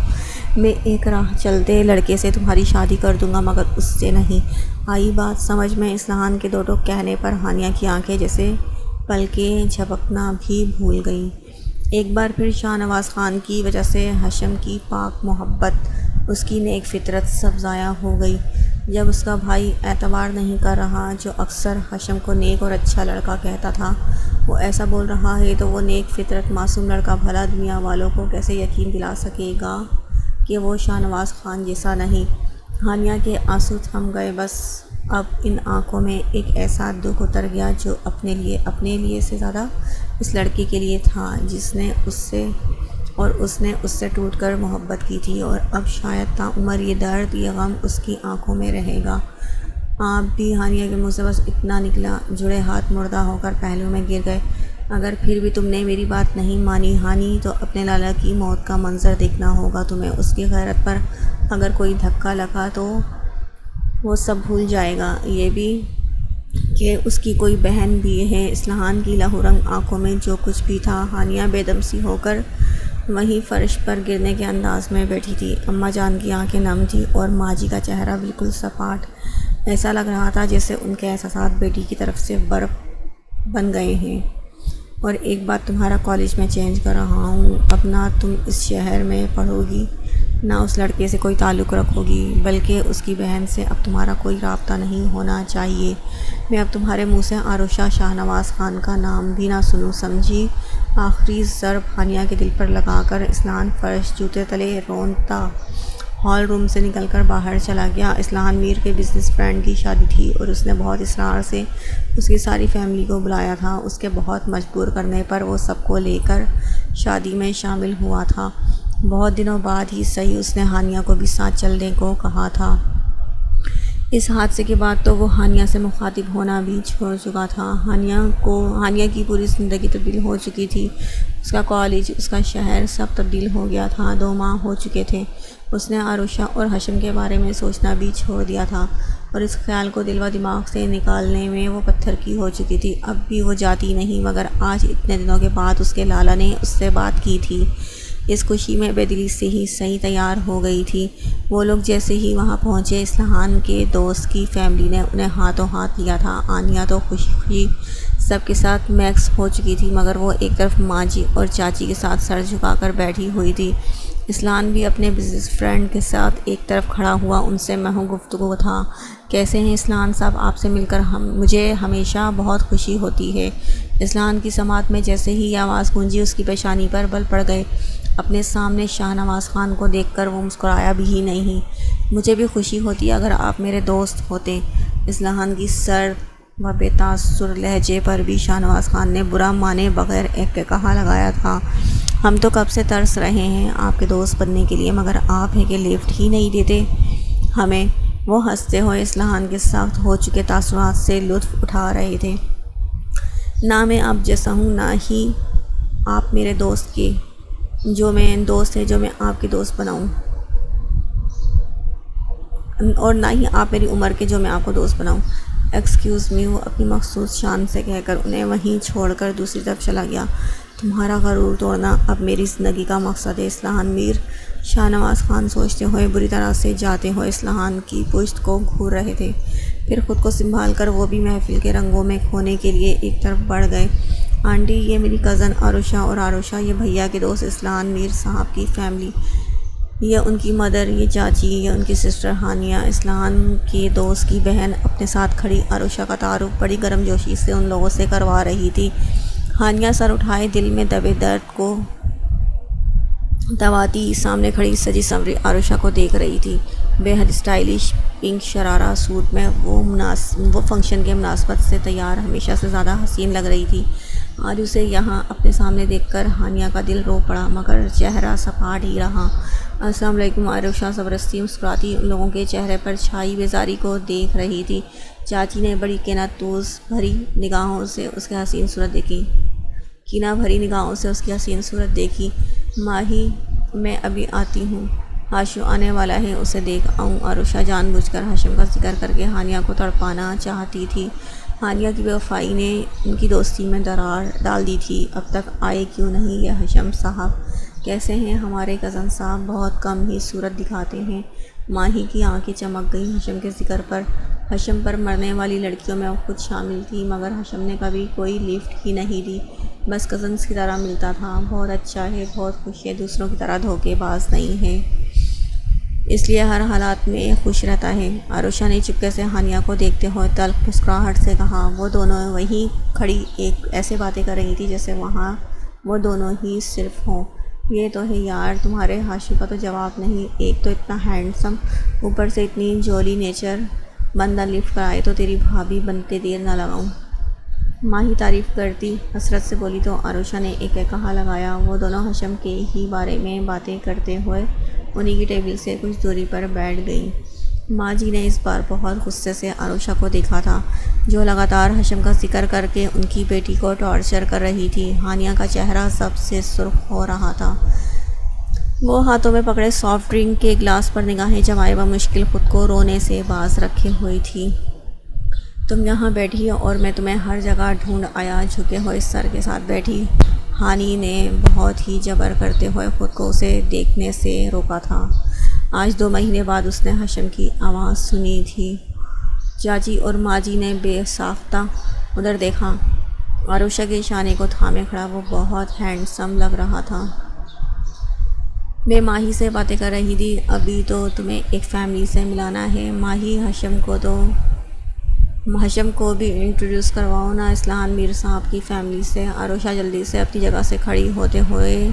میں ایک راہ چلتے لڑکے سے تمہاری شادی کر دوں گا، مگر اس سے نہیں۔ آئی بات سمجھ میں؟ اصلاحان کے دو ٹوک کہنے پر ہانیہ کی آنکھیں جیسے پلکیں جھپکنا بھی بھول گئیں۔ ایک بار پھر شاہ نواز خان کی وجہ سے حشم کی پاک محبت، اس کی نیک فطرت سب ضائع ہو گئی۔ جب اس کا بھائی اعتبار نہیں کر رہا، جو اکثر حشم کو نیک اور اچھا لڑکا کہتا تھا، وہ ایسا بول رہا ہے، تو وہ نیک فطرت معصوم لڑکا بھلا دنیا والوں کو کیسے یقین دلا سکے گا کہ وہ شاہ نواز خان جیسا نہیں؟ ہانیہ کے آنسو تھم گئے۔ بس اب ان آنکھوں میں ایک ایسا دکھ اتر گیا جو اپنے لیے سے زیادہ اس لڑکی کے لیے تھا جس نے اس نے اس سے ٹوٹ کر محبت کی تھی، اور اب شاید تا عمر یہ درد، یہ غم اس کی آنکھوں میں رہے گا۔ آپ بھی؟ ہانیہ کے منہ سے بس اتنا نکلا۔ جڑے ہاتھ مردہ ہو کر پہلو میں گر گئے۔ اگر پھر بھی تم نے میری بات نہیں مانی ہانی، تو اپنے لالا کی موت کا منظر دیکھنا ہوگا تمہیں۔ اس کی غیرت پر اگر کوئی دھکا لگا تو وہ سب بھول جائے گا، یہ بھی کہ اس کی کوئی بہن بھی ہے۔ اصلاحان کی لہو رنگ آنکھوں میں جو کچھ بھی تھا۔ ہانیہ بے دم سی ہو کر وہیں فرش پر گرنے کے انداز میں بیٹھی تھی۔ اماں جان کی آنکھیں نم تھیں اور ماں جی کا چہرہ بالکل سپاٹ، ایسا لگ رہا تھا جیسے ان کے احساسات بیٹی کی طرف سے برف بن گئے ہیں۔ اور ایک بات، تمہارا کالج میں چینج کر رہا ہوں، اب نہ تم اس شہر میں پڑھو گی، نہ اس لڑکے سے کوئی تعلق رکھو گی، بلکہ اس کی بہن سے اب تمہارا کوئی رابطہ نہیں ہونا چاہیے۔ میں اب تمہارے منہ سے عروشہ شاہ نواز خان کا نام بھی نہ سنوں، سمجھی؟ آخری ضرب ہانیہ کے دل پر لگا کر اصلاحان فرش جوتے تلے رونتا ہال روم سے نکل کر باہر چلا گیا۔ اصلاحان میر کے بزنس فرینڈ کی شادی تھی اور اس نے بہت اصرار سے اس کی ساری فیملی کو بلایا تھا۔ اس کے بہت مجبور کرنے پر وہ سب کو لے کر شادی میں شامل ہوا تھا۔ بہت دنوں بعد ہی صحیح اس نے ہانیہ کو بھی ساتھ چلنے کو کہا تھا۔ اس حادثے کے بعد تو وہ ہانیہ سے مخاطب ہونا بھی چھوڑ چکا تھا۔ ہانیہ کی پوری زندگی تبدیل ہو چکی تھی۔ اس کا کالج، اس کا شہر سب تبدیل ہو گیا تھا۔ 2 ماہ ہو چکے تھے۔ اس نے عروشہ اور حشم کے بارے میں سوچنا بھی چھوڑ دیا تھا، اور اس خیال کو دل و دماغ سے نکالنے میں وہ پتھر کی ہو چکی تھی۔ اب بھی وہ جاتی نہیں، مگر آج اتنے دنوں کے بعد اس کے لالا نے اس سے بات کی تھی۔ اس خوشی میں بے دلی سے ہی صحیح تیار ہو گئی تھی۔ وہ لوگ جیسے ہی وہاں پہنچے، اسلحان کے دوست کی فیملی نے انہیں ہاتھوں ہاتھ لیا تھا۔ آنیہ تو خوشی سب کے ساتھ میکس ہو چکی تھی، مگر وہ ایک طرف ماں جی اور چاچی کے ساتھ سر جھکا کر بیٹھی ہوئی تھی۔ اسلحان بھی اپنے بزنس فرینڈ کے ساتھ ایک طرف کھڑا ہوا ان سے محو گفتگو تھا۔ کیسے ہیں اسلحان صاحب؟ آپ سے مل کر مجھے ہمیشہ بہت خوشی ہوتی ہے۔ اسلحان کی سماعت میں جیسے ہی یہ آواز گونجی، اس کی پیشانی پر بل پڑ گئے۔ اپنے سامنے شاہ نواز خان کو دیکھ کر وہ مسکرایا بھی ہی نہیں۔ مجھے بھی خوشی ہوتی اگر آپ میرے دوست ہوتے۔ اسلحان کی سرد و بے تاثر لہجے پر بھی شاہ نواز خان نے برا مانے بغیر ایک کہا لگایا تھا۔ ہم تو کب سے ترس رہے ہیں آپ کے دوست بننے کے لیے، مگر آپ ہیں کہ لفٹ ہی نہیں دیتے ہمیں۔ وہ ہنستے ہوئے اسلحان کے سخت ہو چکے تاثرات سے لطف اٹھا رہے تھے۔ نہ میں آپ جیسا ہوں، نہ ہی آپ میرے دوست کے جو میں آپ کے دوست بناؤں، اور نہ ہی آپ میری عمر کے جو میں آپ کو دوست بناؤں۔ ایکسکیوز می، وہ اپنی مخصوص شان سے کہہ کر انہیں وہیں چھوڑ کر دوسری طرف چلا گیا۔ تمہارا غرور توڑنا اب میری زندگی کا مقصد ہے اسلحان میر، شاہ نواز خان سوچتے ہوئے بری طرح سے جاتے ہوئے اسلحان کی پشت کو گھور رہے تھے۔ پھر خود کو سنبھال کر وہ بھی محفل کے رنگوں میں کھونے کے لیے ایک طرف بڑھ گئے۔ آنٹی، یہ میری کزن عروشہ، اور عروشہ یہ بھیا کے دوست اسلحان میر صاحب کی فیملی، یہ ان کی مدر، یہ چاچی، یہ ان کی سسٹر ہانیہ۔ اسلحان کے دوست کی بہن اپنے ساتھ کھڑی عروشہ کا تعارف بڑی گرم جوشی سے ان لوگوں سے کروا رہی تھی۔ ہانیہ سر اٹھائے دل میں دبے درد کو دباتی سامنے کھڑی سجی سنوری عروشہ کو دیکھ رہی تھی۔ بے حد اسٹائلش پنک شرارہ سوٹ میں وہ فنکشن کے مناسبت سے تیار ہمیشہ سے زیادہ حسین لگ رہی تھی۔ آج اسے یہاں اپنے سامنے دیکھ کر ہانیہ کا دل رو پڑا، مگر چہرہ سپاٹ ہی رہا۔ السلام علیکم، عروشہ زبردستی مسکراتی ان لوگوں کے چہرے پر چھائی بیزاری کو دیکھ رہی تھی۔ چاچی نے بڑی کینہ بھری نگاہوں سے اس کی حسین صورت دیکھی۔ ماہی، میں ابھی آتی ہوں، ہاشو آنے والا ہے، اسے دیکھ آؤں۔ عروشہ جان بوجھ کر حشم کا ذکر کر کے ہانیہ کو تڑپانا چاہتی تھی۔ ہانیہ کی بے وفائی نے ان کی دوستی میں درار ڈال دی تھی۔ اب تک آئے کیوں نہیں یہ حشم صاحب؟ کیسے ہیں ہمارے کزن صاحب؟ بہت کم ہی صورت دکھاتے ہیں۔ ماہی کی آنکھیں چمک گئیں حشم کے ذکر پر۔ حشم پر مرنے والی لڑکیوں میں وہ خود شامل تھی، مگر حشم نے کبھی کوئی لفٹ ہی نہیں دی، بس کزنس کی طرح ملتا تھا۔ بہت اچھا ہے، بہت خوش ہے، دوسروں کی طرح دھوکے باز نہیں ہے، اس لیے ہر حالات میں خوش رہتا ہے۔ عروشہ نے چپکے سے ہانیہ کو دیکھتے ہوئے تلخ مسکراہٹ سے کہا۔ وہ دونوں وہیں کھڑی ایسے باتیں کر رہی تھی جیسے وہاں وہ دونوں ہی صرف ہوں۔ یہ تو ہے یار، تمہارے حاشو کا تو جواب نہیں، ایک تو اتنا ہینڈسم، اوپر سے اتنی جولی نیچر، بندہ لفٹ کرائے تو تیری بھابھی بنتے دیر نہ لگاؤں۔ ماہی تعریف کرتی حسرت سے بولی تو عروشہ نے ایک کہا لگایا۔ وہ دونوں حشم کے ہی بارے میں باتیں کرتے ہوئے انہی کی ٹیبل سے کچھ دوری پر بیٹھ گئیں۔ ماں جی نے اس بار بہت غصے سے عروشہ کو دیکھا تھا، جو لگاتار حشم کا ذکر کر کے ان کی بیٹی کو ٹارچر کر رہی تھی۔ ہانیہ کا چہرہ سب سے سرخ ہو رہا تھا۔ وہ ہاتھوں میں پکڑے سافٹ ڈرنک کے گلاس پر نگاہیں جمائے بمشکل خود کو رونے سے باز رکھے ہوئی تھی۔ تم یہاں بیٹھی اور میں تمہیں ہر جگہ ڈھونڈ آیا، جھکے ہوئے سر کے ساتھ بیٹھی۔ ہانی نے بہت ہی جبر کرتے ہوئے خود کو اسے دیکھنے سے روکا تھا۔ آج 2 مہینے بعد اس نے حشم کی آواز سنی تھی۔ چاچی اور ماں جی نے بے ساختہ ادھر دیکھا۔ عروشہ کے اشارے کو تھامے کھڑا وہ بہت ہینڈسم لگ رہا تھا۔ میں ماہی سے باتیں کر رہی تھی، ابھی تو تمہیں ایک فیملی سے ملانا ہے۔ ماہی، حشم کو بھی انٹروڈیوس کرواؤ نا اسلحان میر صاحب کی فیملی سے۔ عروشہ جلدی سے اپنی جگہ سے کھڑی ہوتے ہوئے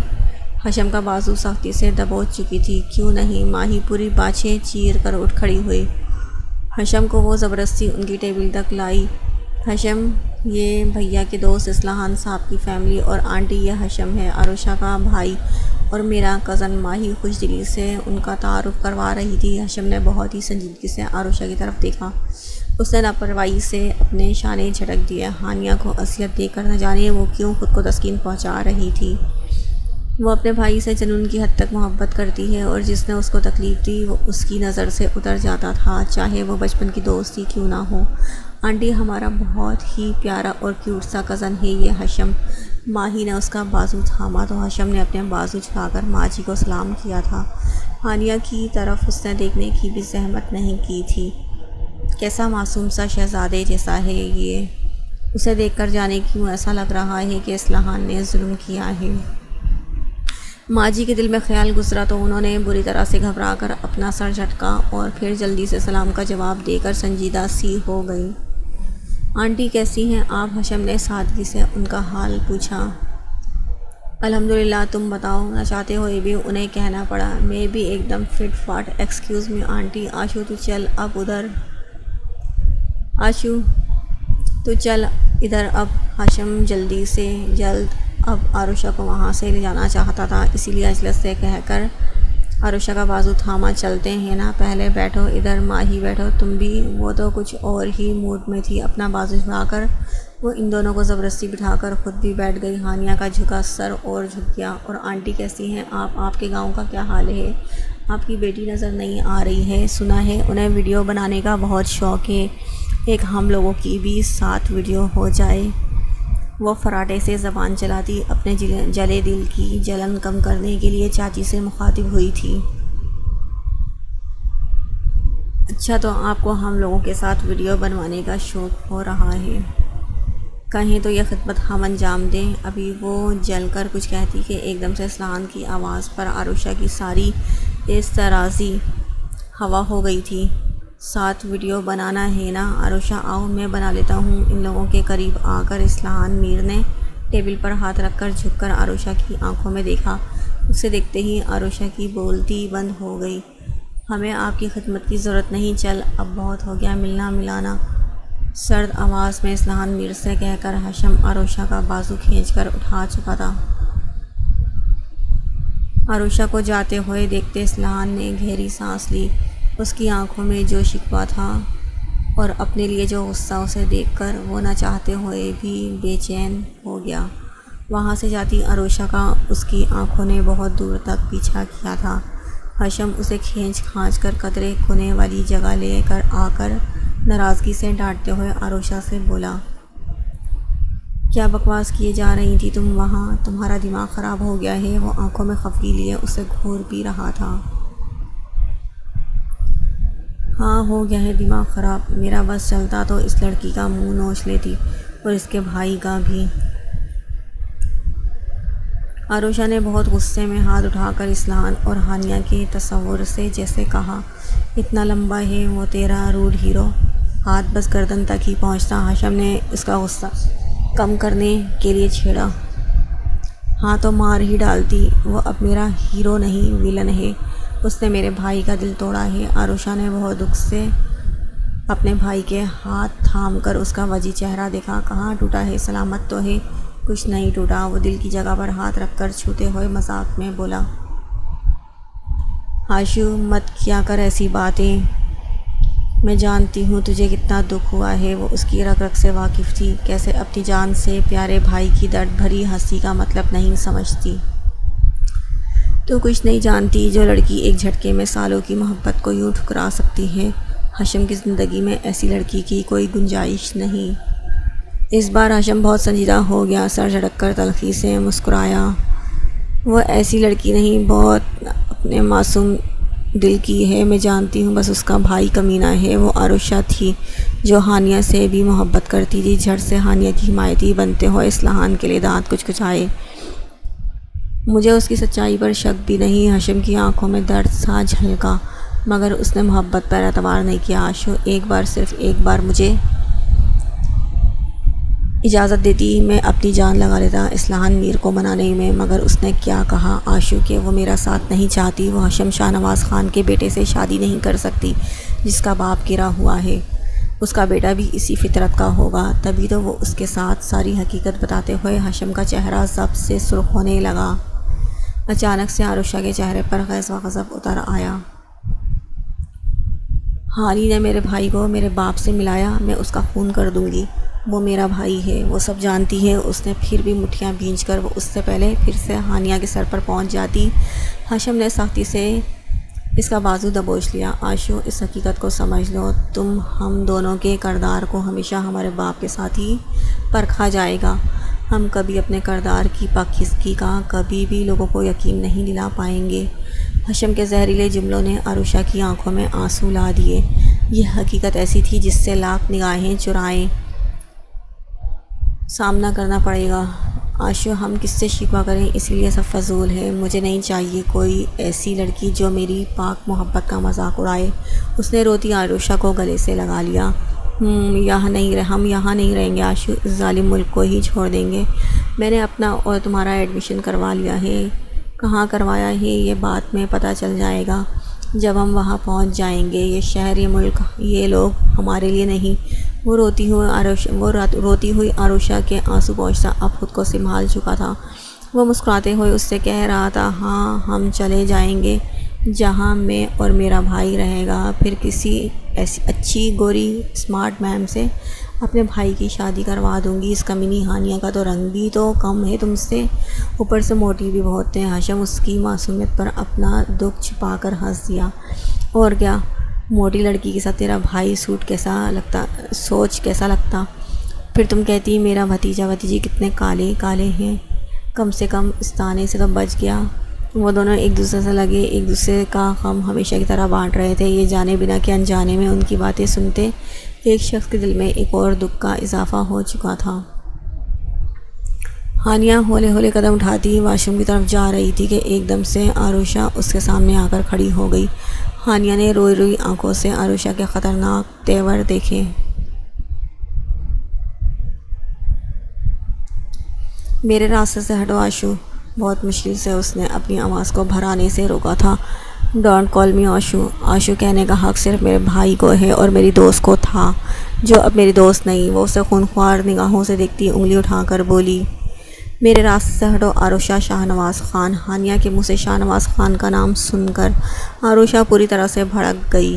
حشم کا بازو سختی سے دبوچ چکی تھی۔ کیوں نہیں؟ ماہی پوری باچھیں چیر کر اٹھ کھڑی ہوئی۔ حشم کو وہ زبردستی ان کی ٹیبل تک لائی حشم یہ بھیا کے دوست اصلاحان صاحب کی فیملی، اور آنٹی یہ حشم ہے، عروشہ کا بھائی اور میرا کزن ماہی خوش دلی سے ان کا تعارف کروا رہی تھی۔ حشم نے بہت ہی سنجیدگی سے عروشہ کی طرف دیکھا۔ اس نے لاپرواہی سے اپنے شانے جھٹک دیے۔ ہانیہ کو اذیت دے کر نہ جانے وہ کیوں خود کو تسکین پہنچا رہی تھی۔ وہ اپنے بھائی سے جنون کی حد تک محبت کرتی ہے، اور جس نے اس کو تکلیف دی وہ اس کی نظر سے اتر جاتا تھا، چاہے وہ بچپن کی دوستی کیوں نہ ہو۔ آنٹی ہمارا بہت ہی پیارا اور کیوٹ سا کزن ہے یہ حشم۔ ماہی نے اس کا بازو تھاما تو حشم نے اپنے بازو جھکا کر ماں جی کو سلام کیا تھا۔ ہانیہ کی طرف اس نے دیکھنے کی بھی زحمت نہیں کی تھی۔ کیسا معصوم سا شہزادے جیسا ہے یہ، اسے دیکھ کر جانے کیوں ایسا لگ رہا ہے کہ اصلاحان نے ظلم کیا ہے۔ ماں جی کے دل میں خیال گزرا تو انہوں نے بری طرح سے گھبرا کر اپنا سر جھٹکا اور پھر جلدی سے سلام کا جواب دے کر سنجیدہ سی ہو گئی۔ آنٹی کیسی ہیں آپ؟ حشم نے سادگی سے ان کا حال پوچھا۔ الحمدللہ، تم بتاؤ؟ نہ چاہتے ہوئے بھی انہیں کہنا پڑا۔ میں بھی ایک دم فٹ فاٹ۔ ایکسکیوز می آنٹی، آشو تو چل اب ادھر، آشو تو چل ادھر اب۔ حشم جلد اب عروشہ کو وہاں سے لے جانا چاہتا تھا، اسی لیے اجلس سے کہہ کر عروشہ کا بازو تھاما۔ چلتے ہیں نا، پہلے بیٹھو ادھر، ماہی بیٹھو تم بھی۔ وہ تو کچھ اور ہی موڈ میں تھی، اپنا بازو جھکا کر وہ ان دونوں کو زبردستی بٹھا کر خود بھی بیٹھ گئی۔ ہانیہ کا جھکا سر اور جھک گیا۔ اور آنٹی کیسی ہیں آپ؟ آپ کے گاؤں کا کیا حال ہے؟ آپ کی بیٹی نظر نہیں آ رہی ہے، سنا ہے انہیں ویڈیو بنانے کا بہت شوق ہے، ایک ہم لوگوں کی بھی ساتھ ویڈیو ہو جائے۔ وہ فراٹے سے زبان چلاتی اپنے جلے دل کی جلن کم کرنے کے لیے چاچی سے مخاطب ہوئی تھی۔ اچھا، تو آپ کو ہم لوگوں کے ساتھ ویڈیو بنوانے کا شوق ہو رہا ہے، کہیں تو یہ خدمت ہم انجام دیں۔ ابھی وہ جل کر کچھ کہتی کہ ایک دم سے اصلاحان کی آواز پر عروشہ کی ساری اضطرازی ہوا ہو گئی تھی۔ ساتھ ویڈیو بنانا ہے نا عروشہ، آؤ میں بنا لیتا ہوں۔ ان لوگوں کے قریب آ کر اصلاحان میر نے ٹیبل پر ہاتھ رکھ کر جھک کر عروشہ کی آنکھوں میں دیکھا۔ اسے دیکھتے ہی عروشہ کی بولتی بند ہو گئی۔ ہمیں آپ کی خدمت کی ضرورت نہیں، چل اب بہت ہو گیا ملنا ملانا، سرد آواز میں اصلاحان میر سے کہہ کر حشم عروشہ کا بازو کھینچ کر اٹھا چکا تھا۔ عروشہ کو جاتے ہوئے دیکھتے اصلاحان نے گہری سانس لی۔ اس کی آنکھوں میں جو شکوہ تھا اور اپنے لیے جو غصہ، اسے دیکھ کر وہ نہ چاہتے ہوئے بھی بے چین ہو گیا۔ وہاں سے جاتی عروشہ کا اس کی آنکھوں نے بہت دور تک پیچھا کیا تھا۔ حشم اسے کھینچ کھانچ کر قدرے کونے والی جگہ لے کر آ کر ناراضگی سے ڈانٹتے ہوئے عروشہ سے بولا، کیا بکواس کیے جا رہی تھی تم وہاں؟ تمہارا دماغ خراب ہو گیا ہے؟ وہ آنکھوں میں خفگی لیے اسے گھور بھی رہا تھا۔ ہاں ہو گیا ہے دماغ خراب، میرا بس چلتا تو اس لڑکی کا منہ نوچ لیتی اور اس کے بھائی کا بھی۔ عروشہ نے بہت غصے میں ہاتھ اٹھا کر اصلاحان اور ہانیہ کے تصور سے جیسے کہا، اتنا لمبا ہے وہ تیرا روڈ ہیرو، ہاتھ بس گردن تک ہی پہنچتا۔ حشم نے اس کا غصہ کم کرنے کے لیے چھیڑا، ہاں تو مار ہی ڈالتی، وہ اب میرا ہیرو نہیں ویلن ہے، اس نے میرے بھائی کا دل توڑا ہے۔ عروشہ نے بہت دکھ سے اپنے بھائی کے ہاتھ تھام کر اس کا وجی چہرہ دیکھا، کہاں ٹوٹا ہے؟ سلامت تو ہے؟ کچھ نہیں ٹوٹا، وہ دل کی جگہ پر ہاتھ رکھ کر چھوتے ہوئے مذاق میں بولا، آشو مت کیا کر ایسی باتیں، میں جانتی ہوں تجھے کتنا دکھ ہوا ہے۔ وہ اس کی رگ رگ سے واقف تھی، کیسے اپنی جان سے پیارے بھائی کی درد بھری ہنسی کا مطلب نہیں سمجھتی۔ تو کچھ نہیں جانتی، جو لڑکی ایک جھٹکے میں سالوں کی محبت کو یوں ٹھکرا سکتی ہے، حشم کی زندگی میں ایسی لڑکی کی کوئی گنجائش نہیں۔ اس بار حشم بہت سنجیدہ ہو گیا، سر جھٹک کر تلخی سے مسکرایا، وہ ایسی لڑکی نہیں، بہت اپنے معصوم دل کی ہے، میں جانتی ہوں، بس اس کا بھائی کمینہ ہے۔ وہ عروشہ تھی جو ہانیہ سے بھی محبت کرتی تھی۔ جھٹ سے ہانیہ کی حمایتی بنتے ہوئے اصلاحان کے لیے دانت کچکچائے، مجھے اس کی سچائی پر شک بھی نہیں۔ حشم کی آنکھوں میں درد سا جھلکا، مگر اس نے محبت پر اعتبار نہیں کیا۔ آشو ایک بار، صرف ایک بار مجھے اجازت دیتی، میں اپنی جان لگا لیتا اصلاحان میر کو منانے میں، مگر اس نے کیا کہا آشو کہ وہ میرا ساتھ نہیں چاہتی، وہ حشم شاہ نواز خان کے بیٹے سے شادی نہیں کر سکتی جس کا باپ گرا ہوا ہے۔ اس کا بیٹا بھی اسی فطرت کا ہوگا۔ تبھی تو وہ اس کے ساتھ ساری حقیقت بتاتے ہوئے ہاشم کا چہرہ ضبط سے سرخ ہونے لگا۔ اچانک سے عروشہ کے چہرے پر غیظ و غضب اتر آیا۔ ہانی نے میرے بھائی کو میرے باپ سے ملایا، میں اس کا خون کر دوں گی، وہ میرا بھائی ہے، وہ سب جانتی ہے۔ اس نے پھر بھی مٹھیاں بھینچ کر وہ اس سے پہلے پھر سے ہانیہ کے سر پر پہنچ جاتی۔ ہاشم نے سختی سے اس کا بازو دبوچ لیا۔ آشو، اس حقیقت کو سمجھ لو، تم ہم دونوں کے کردار کو ہمیشہ ہمارے باپ کے ساتھ ہی پرکھا جائے گا۔ ہم کبھی اپنے کردار کی پاکیزگی کا کبھی بھی لوگوں کو یقین نہیں دلا پائیں گے۔ ہاشم کے زہریلے جملوں نے عروشہ کی آنکھوں میں آنسو لا دیے۔ یہ حقیقت ایسی تھی جس سے لاکھ نگاہیں چرائے سامنا کرنا پڑے گا۔ آشو، ہم کس سے شکوہ کریں، اسی لیے سب فضول ہے۔ مجھے نہیں چاہیے کوئی ایسی لڑکی جو میری پاک محبت کا مذاق اڑائے۔ اس نے روتی عروشہ کو گلے سے لگا لیا۔ ہم یہاں نہیں رہیں گے آشو، اس ظالم ملک کو ہی چھوڑ دیں گے۔ میں نے اپنا اور تمہارا ایڈمیشن کروا لیا ہے۔ کہاں کروایا ہے یہ بات میں پتہ چل جائے گا جب ہم وہاں پہنچ جائیں گے۔ یہ شہر، یہ ملک، یہ لوگ ہمارے لیے نہیں۔ وہ روتی ہوئی عروشہ کے آنسو پوچھتا اب خود کو سنبھال چکا تھا۔ وہ مسکراتے ہوئے اس سے کہہ رہا تھا، ہاں ہم چلے جائیں گے جہاں میں اور میرا بھائی رہے گا۔ پھر کسی ایسی اچھی گوری اسمارٹ میم سے اپنے بھائی کی شادی کروا دوں گی۔ اس کمینی ہانیہ کا تو رنگ بھی تو کم ہے تم سے، اوپر سے موٹی بھی بہت ہے۔ ہاشم اس کی معصومیت پر اپنا دکھ چھپا کر ہنس دیا۔ اور کیا، موٹی لڑکی کے ساتھ تیرا بھائی سوٹ کیسا لگتا؟ پھر تم کہتی میرا بھتیجا بھتیجی کتنے کالے کالے ہیں۔ کم سے کم اس طعنے سے تو بچ گیا۔ وہ دونوں ایک دوسرے سے لگے، ایک دوسرے کا غم ہمیشہ کی طرح بانٹ رہے تھے، یہ جانے بنا کہ انجانے میں ان کی باتیں سنتے ایک شخص کے دل میں ایک اور دکھ کا اضافہ ہو چکا تھا۔ ہانیہ ہولے ہولے قدم اٹھاتی واش روم کی طرف جا رہی تھی کہ ایک دم سے عروشہ اس کے سامنے آ کر کھڑی ہو گئی۔ ہانیہ نے روئی روئی آنکھوں سے عروشہ کے خطرناک تیور دیکھے۔ میرے راستے سے ہٹو آشو، بہت مشکل سے اس نے اپنی آواز کو بھرانے سے روکا تھا۔ ڈونٹ کال می آشو۔ آشو کہنے کا حق صرف میرے بھائی کو ہے اور میری دوست کو تھا، جو اب میری دوست نہیں۔ وہ اسے خونخوار نگاہوں سے دیکھتی انگلی اٹھا کر بولی، میرے راستے سے ہٹو عروشہ شاہ نواز خان۔ ہانیہ کے منہ سے شاہ نواز خان کا نام سن کر عروشہ پوری طرح سے بھڑک گئی۔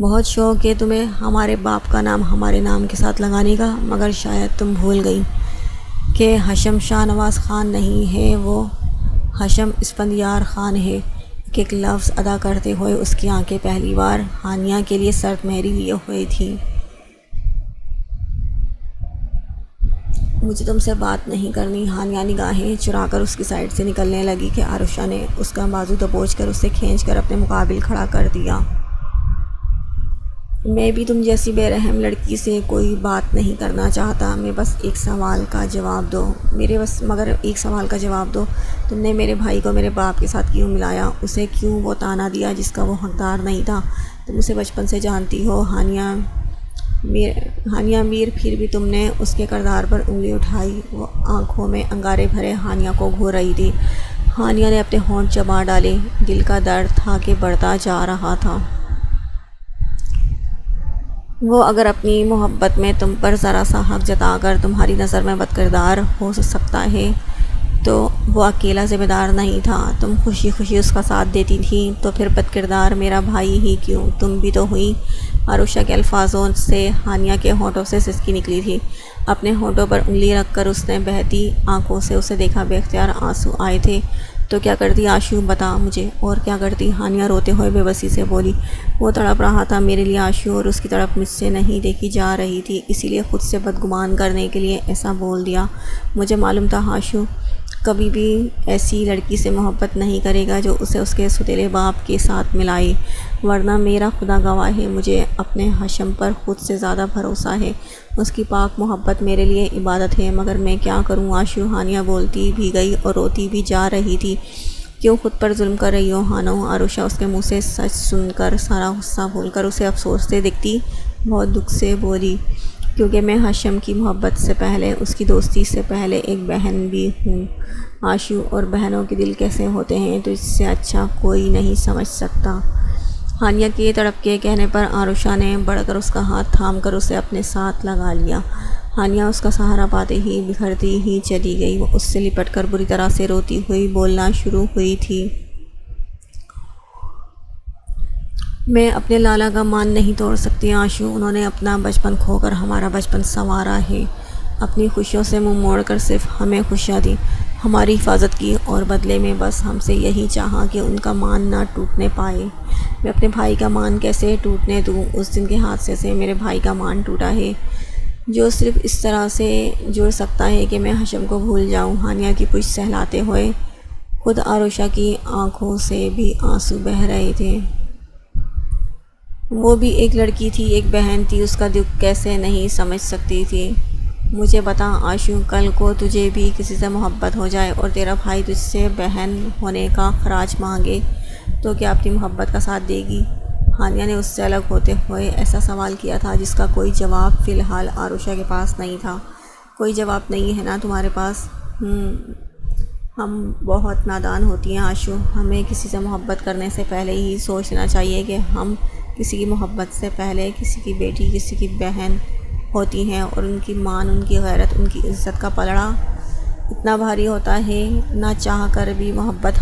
بہت شوق ہے تمہیں ہمارے باپ کا نام ہمارے نام کے ساتھ لگانے کا، مگر شاید تم بھول گئی کہ ہاشم شاہ نواز خان نہیں ہے، وہ ہاشم اسفندیار خان ہے۔ ایک لفظ ادا کرتے ہوئے اس کی آنکھیں پہلی بار ہانیہ کے لیے سرد مہری لیے ہوئی تھیں۔ مجھے تم سے بات نہیں کرنی۔ ہانیہ نگاہیں چرا کر اس کی سائڈ سے نکلنے لگی کہ عروشہ نے اس کا بازو دبوچ کر اسے کھینچ کر اپنے مقابل کھڑا کر دیا۔ میں بھی تم جیسی بے رحم لڑکی سے کوئی بات نہیں کرنا چاہتا۔ میں بس ایک سوال کا جواب دو، مگر ایک سوال کا جواب دو، تم نے میرے بھائی کو میرے باپ کے ساتھ کیوں ملایا؟ اسے کیوں وہ طعنہ دیا جس کا وہ حقدار نہیں تھا؟ تم اسے بچپن سے جانتی ہو ہانیہ میر، پھر بھی تم نے اس کے کردار پر انگلی اٹھائی۔ وہ آنکھوں میں انگارے بھرے ہانیہ کو گھور رہی تھی۔ ہانیہ نے اپنے ہونٹ چبا ڈالے، دل کا درد تھا کہ بڑھتا جا رہا تھا۔ وہ اگر اپنی محبت میں تم پر ذرا سا حق جتا کر تمہاری نظر میں بد کردار ہو سکتا ہے تو وہ اکیلا ذمہ دار نہیں تھا، تم خوشی خوشی اس کا ساتھ دیتی تھی، تو پھر بد کردار میرا بھائی ہی کیوں، تم بھی تو ہوئی۔ عروشہ کے الفاظوں سے ہانیہ کے ہونٹوں سے سسکی نکلی تھی۔ اپنے ہونٹوں پر انگلی رکھ کر اس نے بہتی آنکھوں سے اسے دیکھا، بے اختیار آنسو آئے تھے۔ تو کیا کرتی آشو، بتا مجھے، اور کیا کرتی؟ ہانیہ روتے ہوئے بے بسی سے بولی۔ وہ تڑپ رہا تھا میرے لیے آشو، اور اس کی تڑپ مجھ سے نہیں دیکھی جا رہی تھی، اسی لیے خود سے بدگمان کرنے کے لیے ایسا بول دیا۔ مجھے معلوم تھا آشو کبھی بھی ایسی لڑکی سے محبت نہیں کرے گا جو اسے اس کے سوتیلے باپ کے ساتھ ملائے، ورنہ میرا خدا گواہ ہے مجھے اپنے ہاشم پر خود سے زیادہ بھروسہ ہے، اس کی پاک محبت میرے لیے عبادت ہے، مگر میں کیا کروں آشو؟ ہانیہ بولتی بھی گئی اور روتی بھی جا رہی تھی۔ کیوں خود پر ظلم کر رہی ہو ہانو؟ عروشہ اس کے منہ سے سچ سن کر سارا غصہ بھول کر اسے افسوس سے دیکھتی بہت دکھ سے بولی، کیونکہ میں ہاشم کی محبت سے پہلے، اس کی دوستی سے پہلے ایک بہن بھی ہوں آشو، اور بہنوں کے دل کیسے ہوتے ہیں تو اس سے اچھا کوئی نہیں سمجھ سکتا۔ ہانیہ کے تڑپ کے کہنے پر عروشہ نے بڑھ کر اس کا ہاتھ تھام کر اسے اپنے ساتھ لگا لیا۔ ہانیہ اس کا سہارا پاتے ہی بکھرتی ہی چلی گئی۔ وہ اس سے لپٹ کر بری طرح سے روتی ہوئی بولنا شروع ہوئی تھی۔ میں اپنے لالا کا مان نہیں توڑ سکتی آشو، انہوں نے اپنا بچپن کھو کر ہمارا بچپن سنوارا ہے، اپنی خوشیوں سے منہ موڑ کر صرف ہمیں خوشیاں دیں، ہماری حفاظت کی، اور بدلے میں بس ہم سے یہی چاہا کہ ان کا مان نہ ٹوٹنے پائے۔ میں اپنے بھائی کا مان کیسے ٹوٹنے دوں؟ اس دن کے حادثے سے میرے بھائی کا مان ٹوٹا ہے، جو صرف اس طرح سے جڑ سکتا ہے کہ میں حشم کو بھول جاؤں۔ ہانیہ کی پشت سہلاتے ہوئے خود عروشہ کی آنکھوں سے بھی آنسو بہہ رہے تھے۔ وہ بھی ایک لڑکی تھی، ایک بہن تھی، اس کا دکھ کیسے نہیں سمجھ سکتی تھی؟ مجھے بتا آشو، کل کو تجھے بھی کسی سے محبت ہو جائے اور تیرا بھائی تجھ سے بہن ہونے کا خراج مانگے تو کیا اپنی محبت کا ساتھ دے گی؟ ہانیہ نے اس سے الگ ہوتے ہوئے ایسا سوال کیا تھا جس کا کوئی جواب فی الحال عروشہ کے پاس نہیں تھا۔ کوئی جواب نہیں ہے نا تمہارے پاس؟ ہم بہت نادان ہوتی ہیں آشو، ہمیں کسی سے محبت کرنے سے پہلے ہی سوچنا چاہیے کہ ہم کسی کی محبت سے پہلے کسی کی بیٹی، کسی کی بہن ہوتی ہیں، اور ان کی مان، ان کی غیرت، ان کی عزت کا پلڑا اتنا بھاری ہوتا ہے، نہ چاہ کر بھی محبت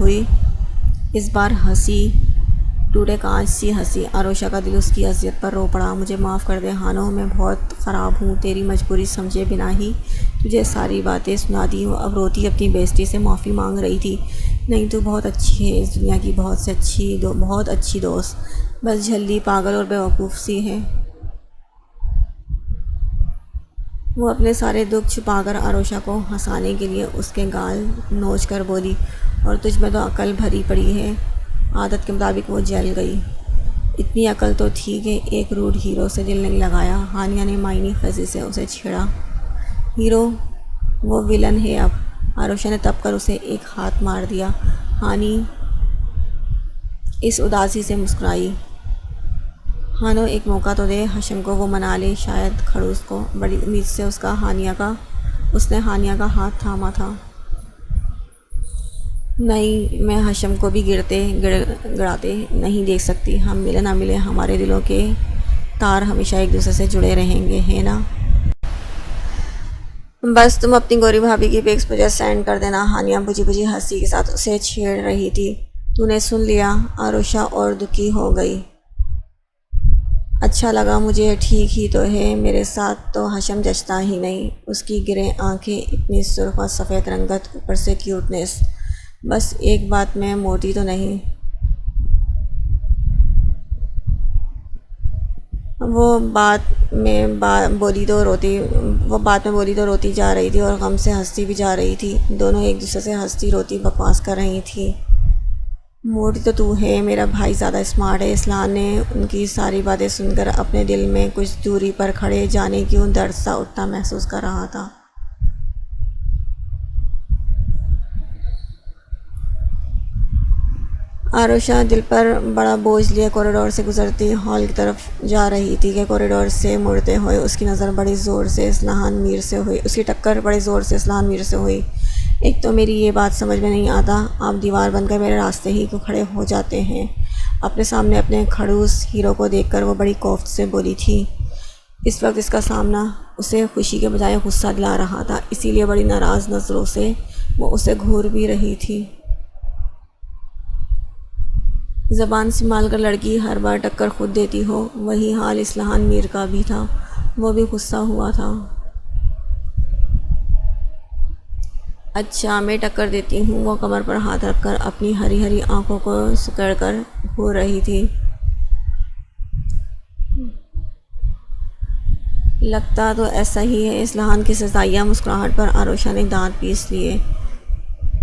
ہوئی اس بار ہنسی، ٹوٹے کانچ سی ہنسی۔ عروشہ کا دل اس کی اذیت پر رو پڑا۔ مجھے معاف کر دے ہانو، میں بہت خراب ہوں، تیری مجبوری سمجھے بنا ہی تجھے ساری باتیں سنا دی ہوں۔ اب روتی اپنی بےعزتی سے معافی مانگ رہی تھی۔ نہیں، تو بہت اچھی ہے، اس دنیا کی بہت اچھی دوست، بس جھلی، پاگل اور بیوقوف سی ہے۔ وہ اپنے سارے دکھ چھپا کر عروشہ کو ہنسانے کے لیے اس کے گال نوچ کر بولی، اور تجھ میں تو عقل بھری پڑی ہے۔ عادت کے مطابق وہ جل گئی۔ اتنی عقل تو تھی کہ ایک روڈ ہیرو سے دل نہیں لگایا۔ ہانیہ نے معنی خیزی سے اسے چھیڑا۔ ہیرو؟ وہ ویلن ہے اب۔ عروشہ نے تپ کر اسے ایک ہاتھ مار دیا۔ ہانی اس اداسی سے مسکرائی۔ ہانو، ایک موقع تو دے، حشم کو وہ منا لے، شاید کھڑوس کو۔ بڑی امید سے اس نے ہانیہ کا ہاتھ تھاما تھا۔ نہیں، میں حشم کو بھی گڑاتے نہیں دیکھ سکتی۔ ہم ملے نہ ملے، ہمارے دلوں کے تار ہمیشہ ایک دوسرے سے جڑے رہیں گے، ہے نا؟ بس تم اپنی گوری بھابھی کی پکس مجھے سینڈ کر دینا۔ ہانیہ بجھی ہنسی کے ساتھ اسے چھیڑ رہی تھی۔ تو نے سن لیا؟ عروشہ اور دکھی ہو گئی۔ اچھا لگا مجھے، ٹھیک ہی تو ہے، میرے ساتھ تو حشم جچتا ہی نہیں، اس کی گرے آنکھیں، اتنی سرخ اور سفید رنگت، اوپر سے کیوٹنس۔ بس ایک بات میں موٹی تو نہیں؟ وہ بات میں بولی تو روتی جا رہی تھی اور غم سے ہنستی بھی جا رہی تھی۔ دونوں ایک دوسرے سے ہنستی روتی بکواس کر رہی تھی۔ موٹی تو ہے، میرا بھائی زیادہ اسمارٹ ہے۔ اسلحان نے ان کی ساری باتیں سن کر اپنے دل میں کچھ دوری پر کھڑے جانے کیوں درد سا اٹھتا محسوس کر رہا تھا۔ عروشہ دل پر بڑا بوجھ لیے کوریڈور سے گزرتی ہال کی طرف جا رہی تھی کہ کوریڈور سے مڑتے ہوئے اس کی ٹکر بڑی زور سے اسلحان میر سے ہوئی۔ ایک تو میری یہ بات سمجھ میں نہیں آتا، آپ دیوار بن کر میرے راستے ہی کیوں کھڑے ہو جاتے ہیں؟ اپنے سامنے اپنے کھڑوس ہیرو کو دیکھ کر وہ بڑی کوفت سے بولی تھی۔ اس وقت اس کا سامنا اسے خوشی کے بجائے غصہ دلا رہا تھا، اسی لیے بڑی ناراض نظروں سے وہ اسے گھور بھی رہی تھی۔ زبان سنبھال کر لڑکی ہر بار ٹکر خود دیتی ہو، وہی حال اسلحان میر کا بھی تھا، وہ بھی غصہ ہوا تھا۔ اچھا، میں ٹکر دیتی ہوں، وہ کمر پر ہاتھ رکھ کر اپنی ہری آنکھوں کو سکیڑ کر گھور رہی تھی۔ لگتا تو ایسا ہی ہے۔ اسلحان کی سزائیہ مسکراہٹ پر عروشہ نے دانت پیس لیے۔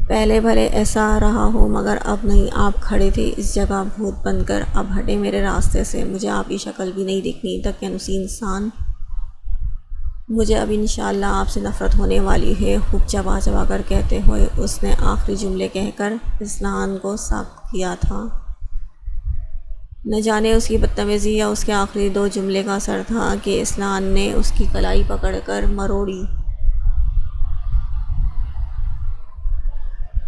پہلے بھلے ایسا رہا ہو، مگر اب نہیں۔ آپ کھڑے تھے اس جگہ بھوت بن کر، اب ہٹے میرے راستے سے، مجھے آپ کی شکل بھی نہیں دکھنی۔ دقیانوسی انسان، مجھے اب انشاءاللہ آپ سے نفرت ہونے والی ہے، خوب چبا کر کہتے ہوئے اس نے آخری جملے کہہ کر اسلحان کو ساکت کیا تھا۔ نہ جانے اس کی بدتمیزی یا اس کے آخری دو جملے کا اثر تھا کہ اسلحان نے اس کی کلائی پکڑ کر مروڑی۔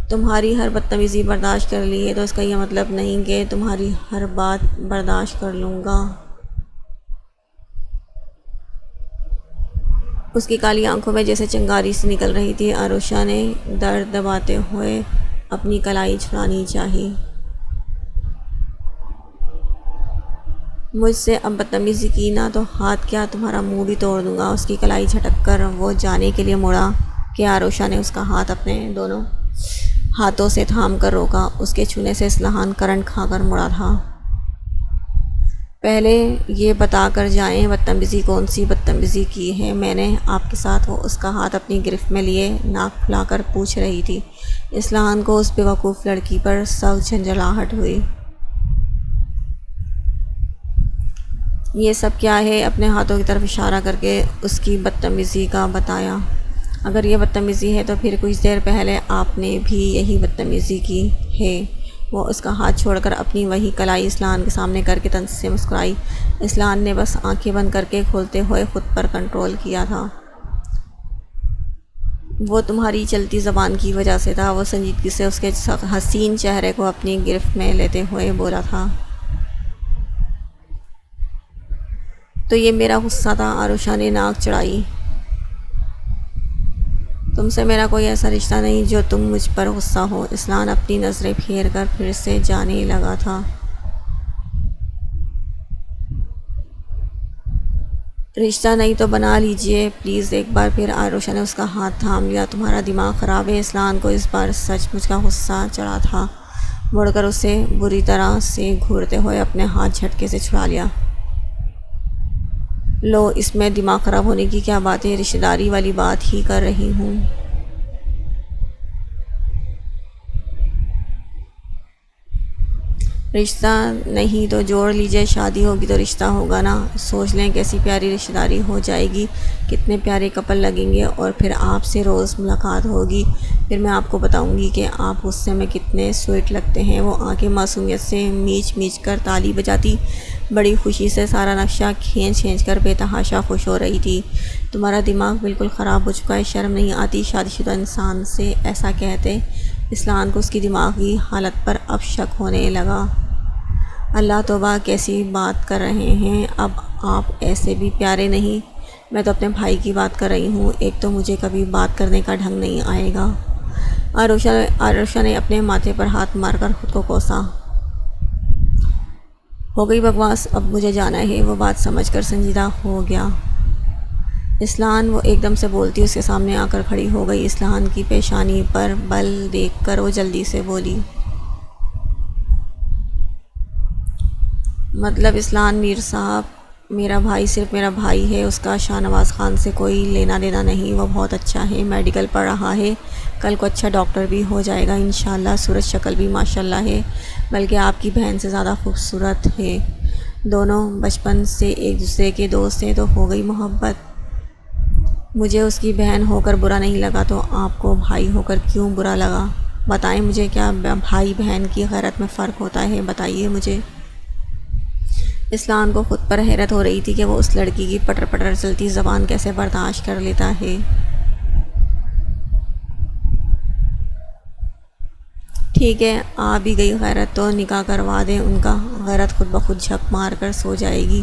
تمہاری ہر بدتمیزی برداشت کر لی ہے تو اس کا یہ مطلب نہیں کہ تمہاری ہر بات برداشت کر لوں گا۔ اس کی کالی آنکھوں میں جیسے چنگاری سی نکل رہی تھی۔ آروشا نے درد دباتے ہوئے اپنی کلائی چھڑانی چاہی۔ مجھ سے اب بدتمیزی کی نا تو ہاتھ کیا تمہارا منہ بھی توڑ دوں گا۔ اس کی کلائی جھٹک کر وہ جانے کے لیے مڑا کہ آروشا نے اس کا ہاتھ اپنے دونوں ہاتھوں سے تھام کر روکا۔ اس کے چھونے سے اصلاحان کرنٹ کھا کر مڑا تھا۔ پہلے یہ بتا کر جائیں بدتمیزی کون سی بدتمیزی کی ہے میں نے آپ کے ساتھ؟ وہ اس کا ہاتھ اپنی گرفت میں لیے ناک پھلا کر پوچھ رہی تھی۔ اصلاحان کو اس بیوقوف لڑکی پر سخت جھنجھلاہٹ ہوئی۔ یہ سب کیا ہے؟ اپنے ہاتھوں کی طرف اشارہ کر کے اس کی بدتمیزی کا بتایا۔ اگر یہ بدتمیزی ہے تو پھر کچھ دیر پہلے آپ نے بھی یہی بدتمیزی کی ہے۔ وہ اس کا ہاتھ چھوڑ کر اپنی وہی کلائی اصلاحان کے سامنے کر کے طنز سے مسکرائی۔ اصلاحان نے بس آنکھیں بند کر کے کھولتے ہوئے خود پر کنٹرول کیا تھا۔ وہ تمہاری چلتی زبان کی وجہ سے تھا۔ وہ سنجیدگی سے اس کے حسین چہرے کو اپنی گرفت میں لیتے ہوئے بولا تھا۔ تو یہ میرا غصہ تھا؟ آروشا نے ناک چڑھائی۔ تم سے میرا کوئی ایسا رشتہ نہیں جو تم مجھ پر غصہ ہو۔ اصلاحان اپنی نظریں پھیر کر پھر سے جانے لگا تھا۔ رشتہ نہیں تو بنا لیجئے پلیز ایک بار پھر۔ آروشا نے اس کا ہاتھ تھام لیا۔ تمہارا دماغ خراب ہے؟ اصلاحان کو اس بار سچ مچ کا غصہ چڑھا تھا۔ مڑ کر اسے بری طرح سے گھورتے ہوئے اپنے ہاتھ جھٹکے سے چھڑا لیا۔ لو، اس میں دماغ خراب ہونے کی کیا بات ہے؟ رشتہ داری والی بات ہی کر رہی ہوں۔ رشتہ نہیں تو جوڑ لیجئے، شادی ہوگی تو رشتہ ہوگا نا۔ سوچ لیں کیسی پیاری رشتہ داری ہو جائے گی، کتنے پیارے کپل لگیں گے، اور پھر آپ سے روز ملاقات ہوگی۔ پھر میں آپ کو بتاؤں گی کہ آپ غصے میں کتنے سویٹ لگتے ہیں۔ وہ آنکھیں معصومیت سے میچ میچ کر تالی بجاتی بڑی خوشی سے سارا نقشہ کھینچ کھینچ کر بے تحاشا خوش ہو رہی تھی۔ تمہارا دماغ بالکل خراب ہو چکا ہے، شرم نہیں آتی شادی شدہ انسان سے ایسا کہتے؟ اصلاحان کو اس کی دماغی حالت پر اب شک ہونے لگا۔ اللہ توبہ، کیسی بات کر رہے ہیں اب آپ؟ ایسے بھی پیارے نہیں۔ میں تو اپنے بھائی کی بات کر رہی ہوں۔ ایک تو مجھے کبھی بات کرنے کا ڈھنگ نہیں آئے گا۔ آروشا نے اپنے ماتھے پر ہاتھ مار کر خود کو کوسا۔ ہو گئی بکواس، اب مجھے جانا ہے۔ وہ بات سمجھ کر سنجیدہ ہو گیا۔ اصلاحان، وہ ایک دم سے بولتی اس کے سامنے آ کر کھڑی ہو گئی۔ اصلاحان کی پیشانی پر بل دیکھ کر وہ جلدی سے بولی۔ مطلب اصلاحان میر صاحب، میرا بھائی صرف میرا بھائی ہے، اس کا شاہ نواز خان سے کوئی لینا دینا نہیں۔ وہ بہت اچھا ہے، میڈیکل پڑھ رہا ہے، کل کو اچھا ڈاکٹر بھی ہو جائے گا انشاءاللہ۔ صورت شکل بھی ماشاءاللہ ہے، بلکہ آپ کی بہن سے زیادہ خوبصورت ہے۔ دونوں بچپن سے ایک دوسرے کے دوست ہیں تو ہو گئی محبت۔ مجھے اس کی بہن ہو کر برا نہیں لگا تو آپ کو بھائی ہو کر کیوں برا لگا؟ بتائیں مجھے، کیا بھائی بہن کی غیرت میں فرق ہوتا ہے؟ بتائیے مجھے۔ اصلاحان کو خود پر حیرت ہو رہی تھی کہ وہ اس لڑکی کی پٹر پٹر چلتی زبان کیسے برداشت کر لیتا ہے۔ ٹھیک ہے، آ بھی گئی غیرت تو نکاح کروا دیں ان کا، غیرت خود بخود جھک مار کر سو جائے گی۔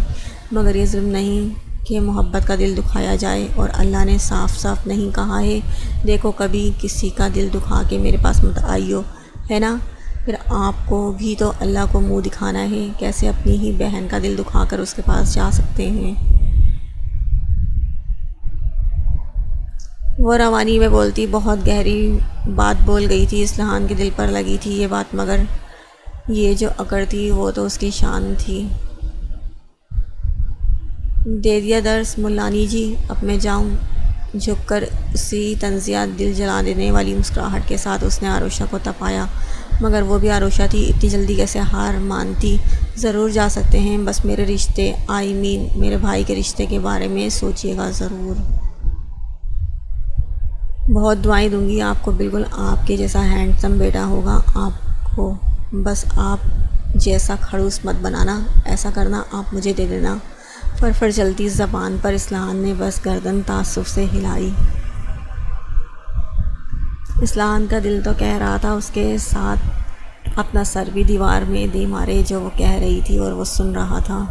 مگر یہ ظلم نہیں کہ محبت کا دل دکھایا جائے، اور اللہ نے صاف صاف نہیں کہا ہے دیکھو کبھی کسی کا دل دکھا کے میرے پاس مت آئیو، ہے نا؟ پھر آپ کو بھی تو اللہ کو منہ دکھانا ہے، کیسے اپنی ہی بہن کا دل دکھا کر اس کے پاس جا سکتے ہیں؟ وہ روانی میں بولتی بہت گہری بات بول گئی تھی، اصلاحان کے دل پر لگی تھی یہ بات، مگر یہ جو اکڑ تھی وہ تو اس کی شان تھی۔ دے دیا درس ملانی جی، اب میں جاؤں؟ جھک کر اسی طنزیہ دل جلا دینے والی مسکراہٹ کے ساتھ اس نے آروشا کو تپایا، مگر وہ بھی آروشا تھی، اتنی جلدی کیسے ہار مانتی؟ ضرور جا سکتے ہیں، بس میرے رشتے میرے بھائی کے رشتے کے بارے میں سوچیے گا ضرور۔ بہت دعائیں دوں گی آپ کو، بالکل آپ کے جیسا ہینڈسم بیٹا ہوگا آپ کو، بس آپ جیسا کھڑوس مت بنانا، ایسا کرنا آپ مجھے دے دینا۔ فرفر چلتی زبان پر اصلاحان نے بس گردن تعصب سے ہلائی۔ اسلحان کا دل تو کہہ رہا تھا اس کے ساتھ اپنا سر بھی دیوار میں دے مارے جو وہ کہہ رہی تھی اور وہ سن رہا تھا۔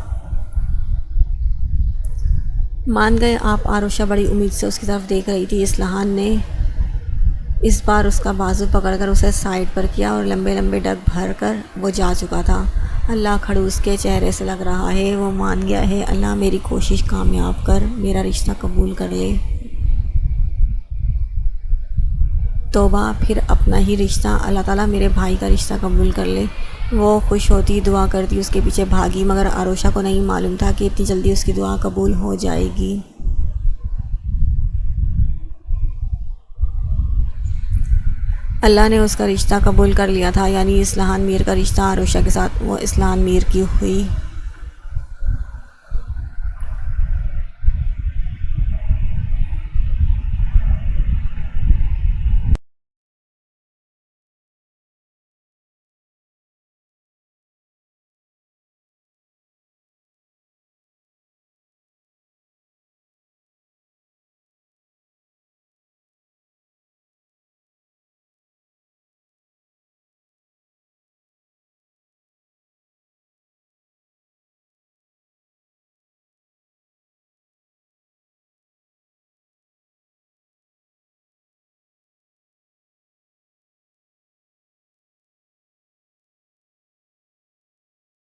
مان گئے آپ؟ عروشہ بڑی امید سے اس کی طرف دیکھ رہی تھی۔ اسلحان نے اس بار اس کا بازو پکڑ کر اسے سائڈ پر کیا اور لمبے لمبے ڈگ بھر کر وہ جا چکا تھا۔ اللہ کھڑوس کے چہرے سے لگ رہا ہے وہ مان گیا ہے۔ اللہ میری کوشش کامیاب کر، میرا رشتہ قبول کر لے۔ توبہ، پھر اپنا ہی رشتہ، اللہ تعالیٰ میرے بھائی کا رشتہ قبول کر لے۔ وہ خوش ہوتی دعا کرتی اس کے پیچھے بھاگی، مگر عروشہ کو نہیں معلوم تھا کہ اتنی جلدی اس کی دعا قبول ہو جائے گی۔ اللہ نے اس کا رشتہ قبول کر لیا تھا، یعنی اسلحان میر کا رشتہ عروشہ کے ساتھ وہ اسلحان میر کی ہوئی۔